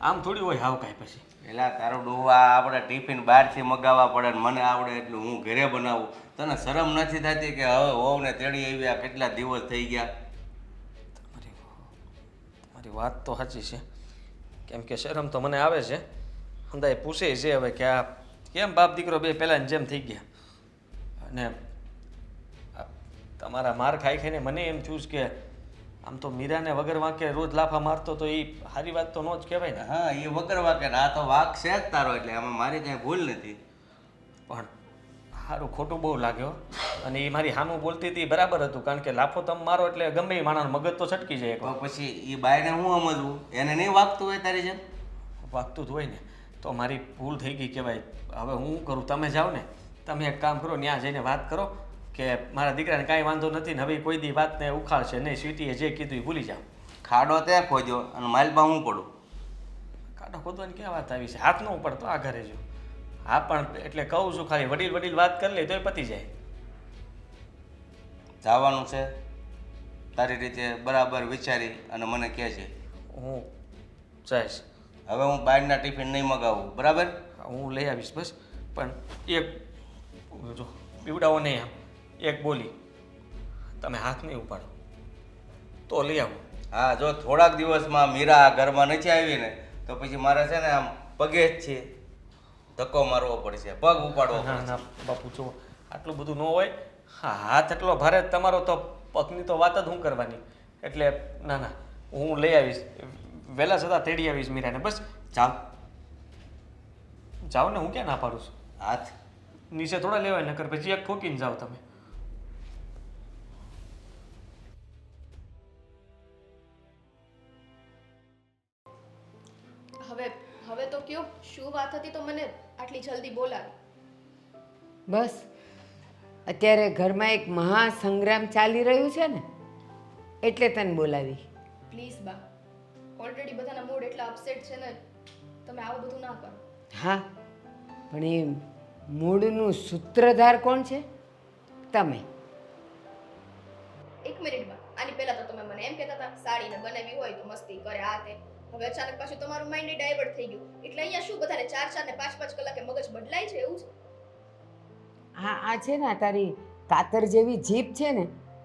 આમ થોડી હોય હાવ કાંઈ પછી. પેલા તારું ડોવા આપણે ટિફિન બહારથી મગાવવા પડે ને મને આવડે એટલું હું ઘરે બનાવું. તને શરમ નથી થતી કે હવે વહુને તેડી આવ્યા કેટલા દિવસ થઈ ગયા? તમારી વાત તો સાચી છે. કેમ કે શરમ તો મને આવે છે. અંદાય પૂછે છે હવે કે આ કેમ બાપ દીકરો બે પહેલાંની જેમ થઈ ગયા. અને તમારા માર ખાઈ ખાઈને મને એમ થયું કે આમ તો મીરાને વગર વાંકે રોજ લાફા મારતો તો એ સારી વાત તો ન જ કહેવાય ને. હા એ વગર વાકે આ તો વાક છે જ તારો એટલે આમાં મારી કાંઈ ભૂલ નથી. પણ સારું ખોટું બહુ લાગ્યો અને એ મારી સામું બોલતી હતી બરાબર હતું કારણ કે લાફો તમે મારો એટલે ગમે એ માણસનું મગજ તો છટકી જાય. તો પછી એ બાયને હું સમજવું? એને નહીં વાગતું હોય તારી જેમ? વાગતું જ હોય ને તો મારી ભૂલ થઈ ગઈ કહેવાય. હવે હું કરું? તમે જાઓ ને તમે એક કામ કરો ત્યાં જઈને વાત કરો કે મારા દીકરાને કાંઈ વાંધો નથી ને હવે કોઈ દી વાતને ઉખાડશે નહીં. સ્વીટીએ જે કીધું એ ભૂલી જાઓ. ખાડો તે ખોદ્યો અને માલબા હું પડું? કાઢો ખોદવાની ક્યાં વાત આવી છે? હાથ ન ઉપાડતો આ ઘરે જો. હા પણ એટલે કહું છું ખાલી વડીલ વાત કરી લે તોય પતી જાય. જવાનું છે તારી રીતે બરાબર વિચારી અને મને કહે છે. હું જઈશ હવે હું બહારના ટિફિન નહીં મગાવું, બરાબર? હું લઈ આવીશ બસ. પણ એક જો પીવડાવો નહીં આમ, એક બોલી તમે હાથ નહીં ઉપાડો તો લઈ આવો. હા, જો થોડાક દિવસમાં મીરા ઘરમાં નથી આવી ને તો પછી મારે છે ને આમ પગે જ છે ધક્કો મારવો પડશે, પગ ઉપાડવો ના પડશે. ના બાપુ જો આટલું બધું ન હોય. હા, હાથ એટલો ભારે તમારો તો પગની તો વાત જ હું કરવાની. એટલે ના ના હું લઈ આવીશ, વહેલા છતાં તેડી આવીશ મીરાને. બસ જાઓ જાઓ ને, હું ક્યાં ના પાડું છું. હાથ નીચે થોડા લેવાય, નકર પછી એક ઠોકીને જાઓ તમે. હવે હવે તો કયો શું વાત હતી તો મને આટલી જલ્દી બોલાવી? બસ અત્યારે ઘરમાં એક મહાસંગ્રામ ચાલી રહ્યું છે ને એટલે તને બોલાવી. પ્લીઝ બા, ઓલરેડી બધાના મૂડ એટલા અપસેટ છે ને, તમે આવું બધું ના કરો. હા, પણ એ મૂળનું સૂત્રધાર કોણ છે? તમે. એક મિનિટ બા, આની પહેલા તો તમે મને એમ કહેતા હતા સાડીને બનાવી હોય તો મસ્તી કરે આ તે. હવે અચાનક પાછું તમારું માઇન્ડ ડાયવર્ટ થઈ ગયું. એટલે અહીંયા શું બધાને 4-4 ને 5-5 કલાકે મગજ બદલાય છે એવું છે? આ છે ને તારી કાતર જેવી જીભ છે ને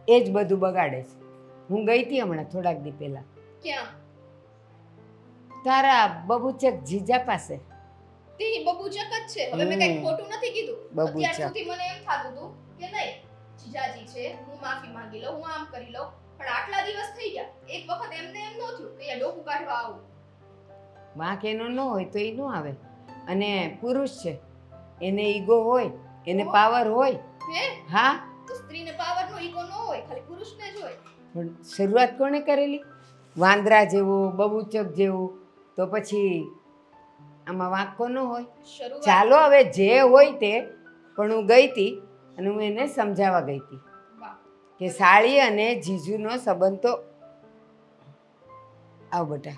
એ જ બધું બગાડે છે. હું ગઈ હતી હમણાં થોડાક દી પહેલા ક્યાં? તારા બબુચક જીજા પાસે. તે બબુચક જ છે. હવે મેં કઈ ખોટું નથી કીધું. બબુચક. અત્યાર સુધી મને એમ થાતું હતું કે નહીં જીજાજી છે, હું માફી માંગી લઉં, હું આમ કરી લઉં. પણ આટલા દિવસ થઈ ગયા, એક વખત એમને એમ ન થયું કે અહીંયા ડોકું કાઢવા આવું. વાંક એનો ન હોય તો એ ન આવે. અને પુરુષ છે એને ઈગો હોય, એને પાવર હોય. હે? હા, તો સ્ત્રીને પાવરનો ઈગો ન હોય, ખાલી પુરુષને જ હોય. પણ શરૂઆત કોણે કરેલી? વાંદરા જેવું, બબુચક જેવું. તો પછી આમાં વાંક કોનો હોય? શરૂઆત ચાલો હવે જે હોય તે, પણ હું ગઈ હતી અને હું એને સમજાવવા ગઈ હતી વાહ. કે સાળી અને જીજુનો સંબંધ તો આવો બેટા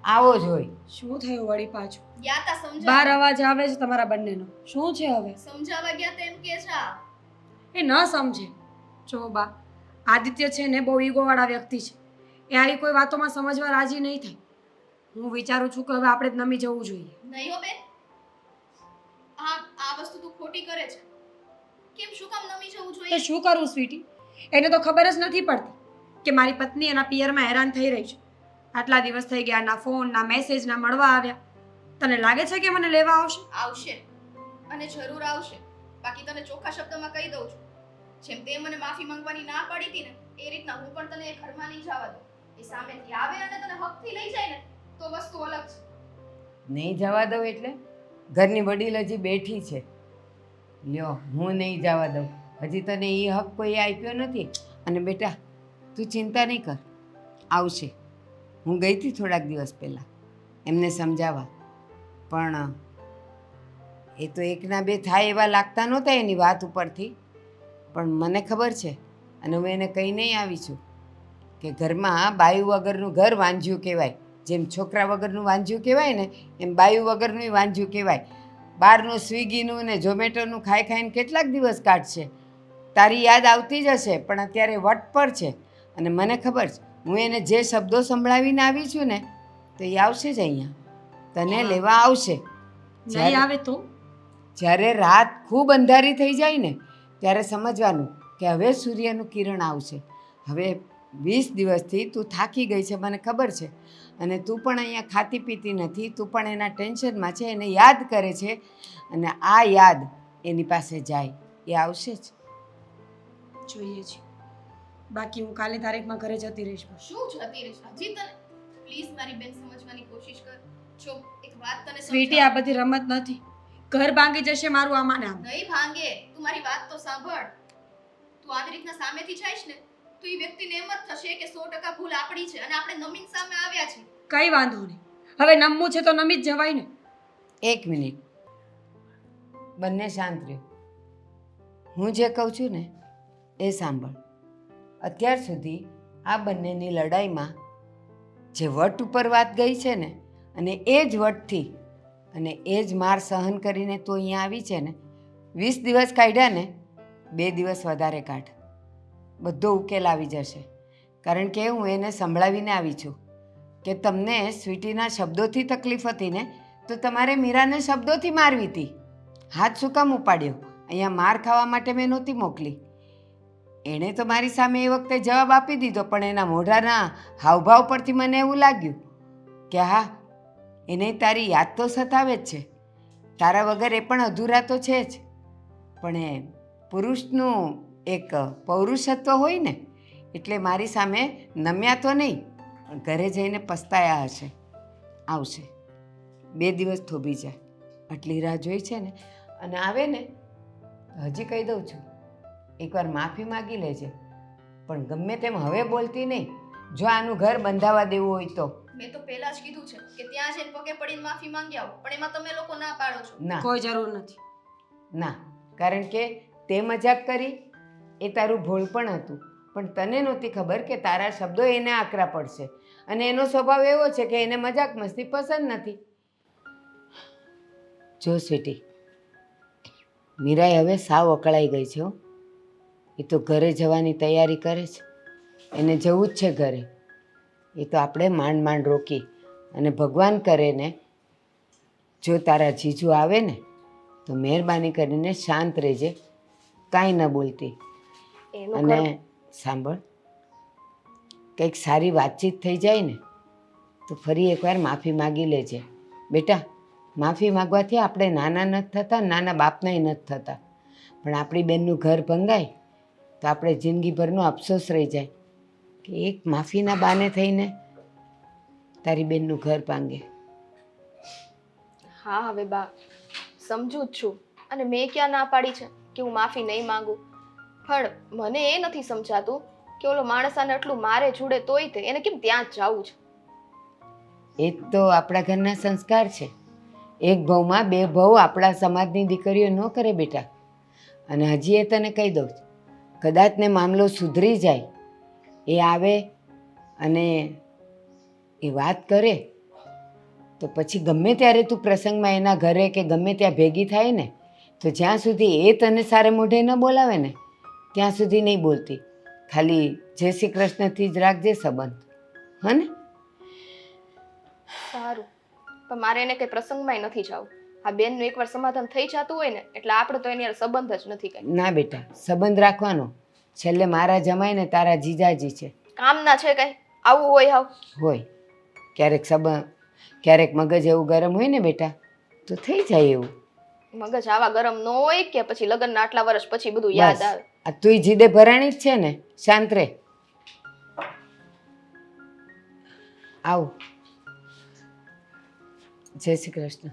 આવો જ હોય. શું થયું વળી પાછું? ગયા તા બહાર સમજાવવા. અવાજ આવે છે તમારા બંનેનો. શું છે હવે? સમજાવવા ગયા તેમ કે છે આ. એ ન સમજે. જો બા, આદિત્ય છે ને બહુ ઈગોવાળા વ્યક્તિ છે. એ આવી કોઈ વાતોમાં સમજવા રાજી નહીં થાય. હું વિચારું છું કે હવે આપણે જ નમી જવું જોઈએ. નહીં હો બેન, આ વસ્તુ તું ખોટી કરે છે. કેમ શું કામ નમી જવું તો જોઈએ? શું કરું સ્વીટી? એને તો ખબર જ નથી પડતી કે મારી પત્ની એના પિયરમાં હેરાન થઈ રહી છે. આટલા દિવસ થઈ ગયા, ના ફોન ના મેસેજ ના મળવા આવ્યા. તને લાગે છે કે મને લેવા આવશે? આવશે અને જરૂર આવશે. બાકી તને ચોખ્ખા શબ્દમાં કહી દઉં છું, જેમ તે મને માફી માંગવાની ના પાડી હતી ને એ રીતના હું પણ તને એ ઘરમાં નહીં જવા દઉં. એ સામેથી આવે અને તને હકથી લઈ જાય ને તો વસ્તુ અલગ છે. નહીં જવા દઉં એટલે ઘરની વડીલ હજી બેઠી છે. લ્યો, હું નહીં જવા દઉં. હજી તને એ હક કોઈ આપ્યો નથી. અને બેટા તું ચિંતા નહીં કર, આવશે. હું ગઈ હતી થોડાક દિવસ પહેલાં એમને સમજાવવા, પણ એ તો એકના બે થાય એવા લાગતા નહોતા એની વાત ઉપરથી. પણ મને ખબર છે અને હું એને કહી નહીં આવી છું કે ઘરમાં બાયું વગરનું ઘર વાંજ્યું કહેવાય. જેમ છોકરા વગરનું વાંજ્યું કહેવાય ને એમ બાયું વગરનું વાંજ્યું કહેવાય. બહારનું સ્વિગીનું ને ઝોમેટોનું ખાઈ ખાઈને કેટલાક દિવસ કાઢશે. તારી યાદ આવતી જ હશે, પણ અત્યારે વટ પર છે. અને મને ખબર છે હું એને જે શબ્દો સંભળાવીને આવી છું ને તો એ આવશે જ અહીંયા, તને લેવા આવશે. નહીં આવે તો? જ્યારે રાત ખૂબ અંધારી થઈ જાય ને ત્યારે સમજવાનું કે હવે સૂર્યનું કિરણ આવશે. હવે 20 દિવસથી તું થાકી ગઈ છે મને ખબર છે, અને તું પણ અહીંયા ખાતી પીતી નથી, તું પણ એના ટેન્શનમાં છે, એને યાદ કરે છે. અને આ યાદ એની પાસે જાય એ આવશે જ. જોઈએ છે. બાકી હું કાલે તારીખમાં ઘરે જતી રહીશ. શું જતી રહીશ? હજી તને પ્લીઝ મારી બેન સમજવાની કોશિશ કર. જો એક વાત તને સ્વીટી, આ બધી રમત નથી. ઘર ભાંગી જશે મારું આમાં ને આમ. નહીં ભાંગે. તું મારી વાત તો સાંભળ. તું આવી રીતના સામેથી જઈશ ને તો એ વ્યક્તિને એમ જ થશે કે 100% ભૂલ આપણી છે અને આપણે નમીન સામે આવ્યા છીએ. કઈ વાંધો નહીં. હવે નમવું છે તો નમી જ જવાય ને. એક મિનિટ, બંને શાંત રહ્યો. હું જે કહું છું ને એ સાંભળ. અત્યાર સુધી આ બંનેની લડાઈમાં જે વટ ઉપર વાત ગઈ છે ને, અને એ જ વટથી અને એ જ માર સહન કરીને તું અહીંયા આવી છે ને, 20 દિવસ કાઢ્યા ને 2 દિવસ વધારે કાઢ, બધો ઉકેલ આવી જશે. કારણ કે હું એને સંભળાવીને આવી છું કે તમને સ્વીટીના શબ્દોથી તકલીફ હતી ને તો તમારે મીરાને શબ્દોથી મારવી હતી. હાથ શું કામ ઉપાડ્યો? અહીંયા માર ખાવા માટે મેં નહોતી મોકલી. એણે તો મારી સામે એ વખતે જવાબ આપી દીધો, પણ એના મોઢાના હાવભાવ પરથી મને એવું લાગ્યું કે હા, એને તારી યાદ તો સતાવે જ છે. તારા વગર એ પણ અધૂરા તો છે જ. પણ એ પુરુષનું એક પૌરુષત્વ હોય ને, એટલે મારી સામે નમ્યા તો નહીં, પણ ઘરે જઈને પસ્તાયા હશે. આવશે, 2 દિવસ થોભી જાય. આટલી રાહ જોઈ છે ને, અને આવે ને હજી કહી દઉં છું, એકવાર માફી માગી લેજે. પણ ગમે તેમ હવે બોલતી નહીં, જો આનું ઘર બંધાવા દેવું હોય તો. મેં તો પહેલા જ કીધું છે કે ત્યાં જઈને પગે પડીને માફી માંગી આવો, પણ એમાં તમે લોકો ના પાડો છો. ના કોઈ જરૂર નથી. ના, કારણ કે તે મજાક કરી એ તારું ભોળપણ હતું, પણ તને નહોતી ખબર કે તારા શબ્દો એને આકરા પડશે. અને એનો સ્વભાવ એવો છે કે એને મજાક મસ્તી પસંદ નથી. જો સ્વીટી, મીરાએ હવે સાવ અકળાઈ ગઈ છે હો. એ તો ઘરે જવાની તૈયારી કરે છે. એને જવું જ છે ઘરે. એ તો આપણે માંડ માંડ રોકી, અને ભગવાન કરે ને જો તારા જીજુ આવે ને તો મહેરબાની કરીને શાંત રહેજે, કાંઈ ન બોલતી. એનું ઘર અને સાંભળ, કંઈક સારી વાતચીત થઈ જાય ને તો ફરી એકવાર માફી માગી લેજે બેટા. માફી માગવાથી આપણે નાના નથી થતા, નાના બાપનાય નથી થતા. પણ આપણી બેનનું ઘર ભંગાય તો આપણે જિંદગીભરનો અફસોસ રહી જાય કે એક માફીના બહાને થઈને તારી બેનનું ઘર ભાંગે. હા હવે બા, સમજુ જ છું. અને મેં ક્યાં ના પાડી છે કે હું માફી નહીં માંગુ? પણ મને એ નથી સમજાતું કે ઓલો માણસ આને આટલું મારે જુડે તોય તે એને કેમ ત્યાં જ જવું છે? એ જ તો આપણા ઘરના સંસ્કાર છે. એક ભવમાં 2 ભવ આપણા સમાજની દીકરીઓ ન કરે બેટા. અને હજી એ તને કહી દઉં, કદાચ ને મામલો સુધરી જાય, એ આવે અને એ વાત કરે તો પછી ગમે ત્યારે તું પ્રસંગમાં એના ઘરે કે ગમે ત્યાં ભેગી થાય ને તો જ્યાં સુધી એ તને સારે મોઢે ન બોલાવે ને ત્યાં સુધી નહીં બોલતી. ખાલી જય શ્રી કૃષ્ણથી જ રાખજે સંબંધ, હા ને? સારું, પણ મારે એને કઈ પ્રસંગમાં નથી જવું. આ બેનનું એકવાર સમાધાન થઈ જતું હોય ને એટલે આપણે તો એની હારે સંબંધ જ નથી કઈ. ના બેટા, સંબંધ રાખવાનો. છેલ્લે મારા જમાઈ ને તારા જીજાજી છે. કામના છે કઈ આવું હોય હાવ? હોય ક્યારેક સંબંધ, ક્યારેક મગજ એવું ગરમ હોય ને બેટા તો થઈ જાય એવું. મગજ આવા ગરમ ન હોય કે પછી લગ્નના આટલા વર્ષ પછી બધું યાદ બસ આવે. આ તુંય જીદે ભરાણી જ છે ને, શાંત રહે. આવ, જય શ્રી કૃષ્ણ.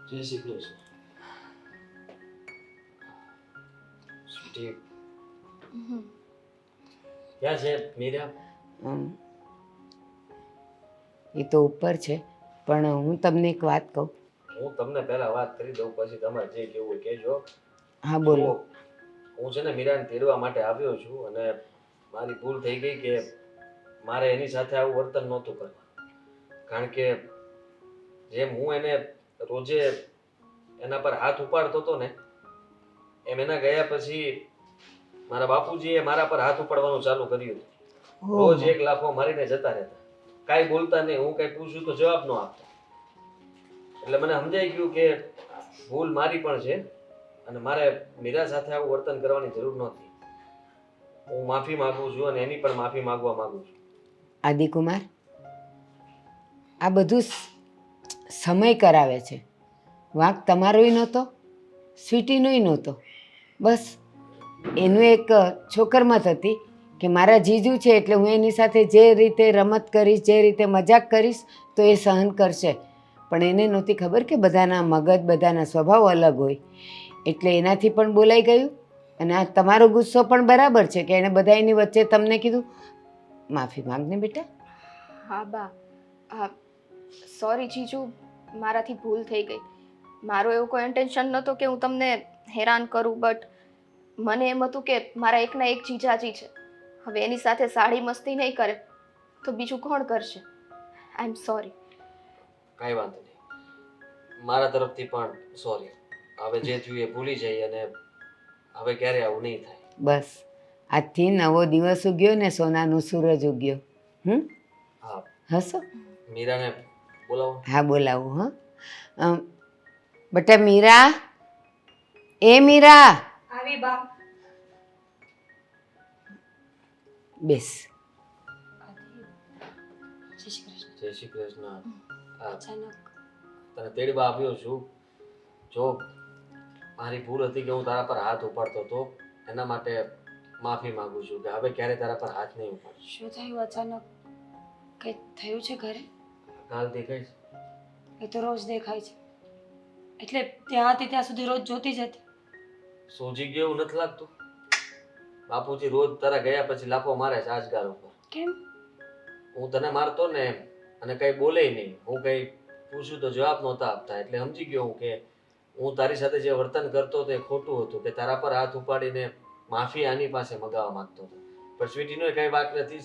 જય શ્રી કૃષ્ણ. સ્વીટી, ક્યાં છે મીરા? એ તો ઉપર છે, પણ હું તમને એક વાત કહું. હું તમને પહેલા વાત કરી દઉં, પછી તમારે જે કહેવું હોય કહેજો. હા બોલો. હું છે ને મીરાને તેડવા માટે આવ્યો છું, અને મારી ભૂલ થઈ ગઈ કે મારે એની સાથે આવું વર્તન નહોતું કરવું. કારણ કે જેમ હું એને રોજે એના પર હાથ ઉપાડતો હતો ને, એમ એના ગયા પછી મારા બાપુજીએ મારા પર હાથ ઉપાડવાનું ચાલુ કર્યું હતું. રોજ એક લાફો મારીને જતા રહેતા, કાંઈ બોલતા નહીં. હું કાંઈ પૂછું તો જવાબ ન આપતા. એટલે મને સમજાઈ ગયું કે ભૂલ મારી પણ છે, અને મારે મીરા સાથે આવું વર્તન કરવાની જરૂર નહોતી. હું માફી માંગુ છું, અને એની પણ માફી માંગવા માંગુ છું. આદિકુમાર, આ બધું સમય કરાવે છે. વાંક તમારોય નહોતો, સ્વીટીનોય નહોતો. બસ એનું એક છોકરમત હતી કે મારા જીજુ છે એટલે હું એની સાથે જે રીતે રમત કરીશ, જે રીતે મજાક કરીશ તો એ સહન કરશે. પણ એને નહોતી ખબર કે બધાના મગજ, બધાના સ્વભાવ અલગ હોય. એટલે એનાથી પણ બોલાઈ ગયું. અને આ તમારો ગુસ્સો પણ બરાબર છે કે એણે બધાની વચ્ચે તમને કીધું. માફી માંગને બેટા. હા બા, હા સોરી જીજુ, મારાથી ભૂલ થઈ ગઈ. મારો એવું કોઈ ઇન્ટેન્શન નહોતું કે હું તમને હેરાન કરું, બટ મને એમ હતું કે મારા એકના એક જીજાજી છે. હવે એની સાથે સાડી મસ્તી નહીં કરે તો બીજું કોણ કરશે? આઈ એમ સોરી. કાંઈ વાંધો નહીં, મારા તરફથી પણ સોરી. હવે જે થયું એ ભૂલી જઈએ, અને હવે ક્યારે આવું નહીં થાય. બસ આજથી નવો દિવસ ઉગ્યો ને સોનાનું સૂરજ ઉગ્યો. હા, હસો મીરાને બોલાવો. હા બોલાવું હા બેટા મીરા, એ મીરા, આવી બા. બેસ. જય શ્રી કૃષ્ણ. જય શ્રી કૃષ્ણ. અચાનક તને તેડવા આવ્યો છું. જો મારી ભૂલ હતી કે હું તારા પર હાથ ઉપાડતો હતો, એના માટે માફી માંગુ છું કે હવે ક્યારે તારા પર હાથ નહીં ઉપાડું. શું થયું અચાનક? કંઈ થયું છે ઘરે? કાલ દેખાય છે. એ તો રોજ દેખાય છે, એટલે ત્યાં હતી ત્યાં સુધી રોજ જોતી જ હતી. સોજી ગયો એવું નથી લાગતું? બાપુજી રોજ તારા ગયા પછી લાફો મારે છે આજગાર ઉપર. કેમ? હું તને મારતો ને એમ, અને કઈ બોલે નહીં. હું કઈ પૂછું તો જવાબ નહોતા આપતા, એટલે સમજી ગયો હું કે હું તારી સાથે જે વર્તન કરતો હતો એ ખોટું હતું, કે તારા પર હાથ ઉપાડીને માફી આની પાસે મગાવવા માંગતો હતો. પણ સ્વીટીનો કઈ વાંક નથી.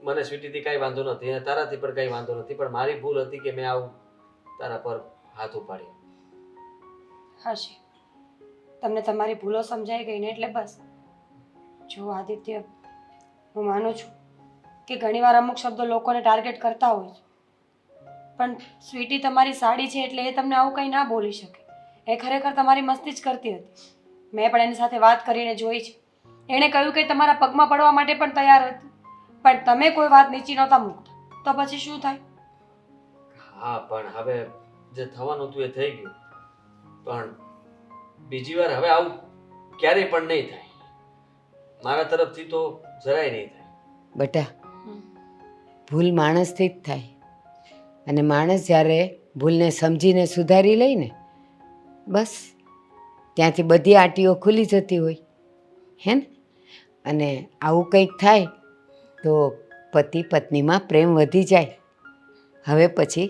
મને સ્વીટીથી કઈ વાંધો નથી અને તારાથી પણ કઈ વાંધો નથી, પણ મારી ભૂલ હતી કે મેં આવું તારા પર હાથ ઉપાડ્યો. હશે, તમને તમારી ભૂલો સમજાઈ ગઈ ને એટલે બસ. જો આદિત્ય, હું માનું છું કે ઘણીવાર અમુક શબ્દો લોકોને ટાર્ગેટ કરતા હોય છે, પણ સ્વીટી તમારી સાડી છે એટલે એ તમને આવું કંઈ ના બોલી શકે. એ ખરેખર તમારી મસ્તી જ કરતી હતી. મેં પણ એની સાથે વાત કરીને જોઈ છે. એણે કહ્યું કે તમારા પગમાં પડવા માટે પણ તૈયાર હતી, પણ તમે કોઈ વાત નીચી નહોતા મૂકતા, તો પછી શું થાય? હા, પણ હવે જે થવાનું હતું એ થઈ ગયું. પણ બીજી વાર હવે આવું ક્યારેય પણ નહીં થાય. મારા તરફથી તો જરાય નહીં થાય. બેટા ભૂલ માણસથી જ થાય, અને માણસ જ્યારે ભૂલને સમજીને સુધારી લઈને બસ ત્યાંથી બધી આટીઓ ખુલી જતી હોય હે ને. અને આવું કંઈક થાય તો પતિ પત્નીમાં પ્રેમ વધી જાય. હવે પછી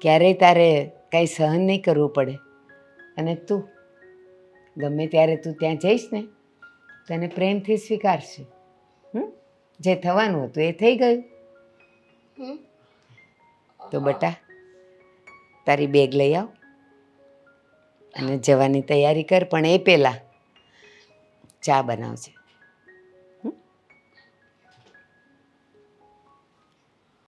ક્યારેય તારે કાંઈ સહન નહીં કરવું પડે. અને તું ગમે ત્યારે તું ત્યાં જઈશ ને તને પ્રેમથી સ્વીકારશે. જે થવાનું હતું એ થઈ ગયું. તો બેટા તારી બેગ લઈ આવ અને જવાની તૈયારી કર, પણ એ પહેલાં ચા બનાવજે.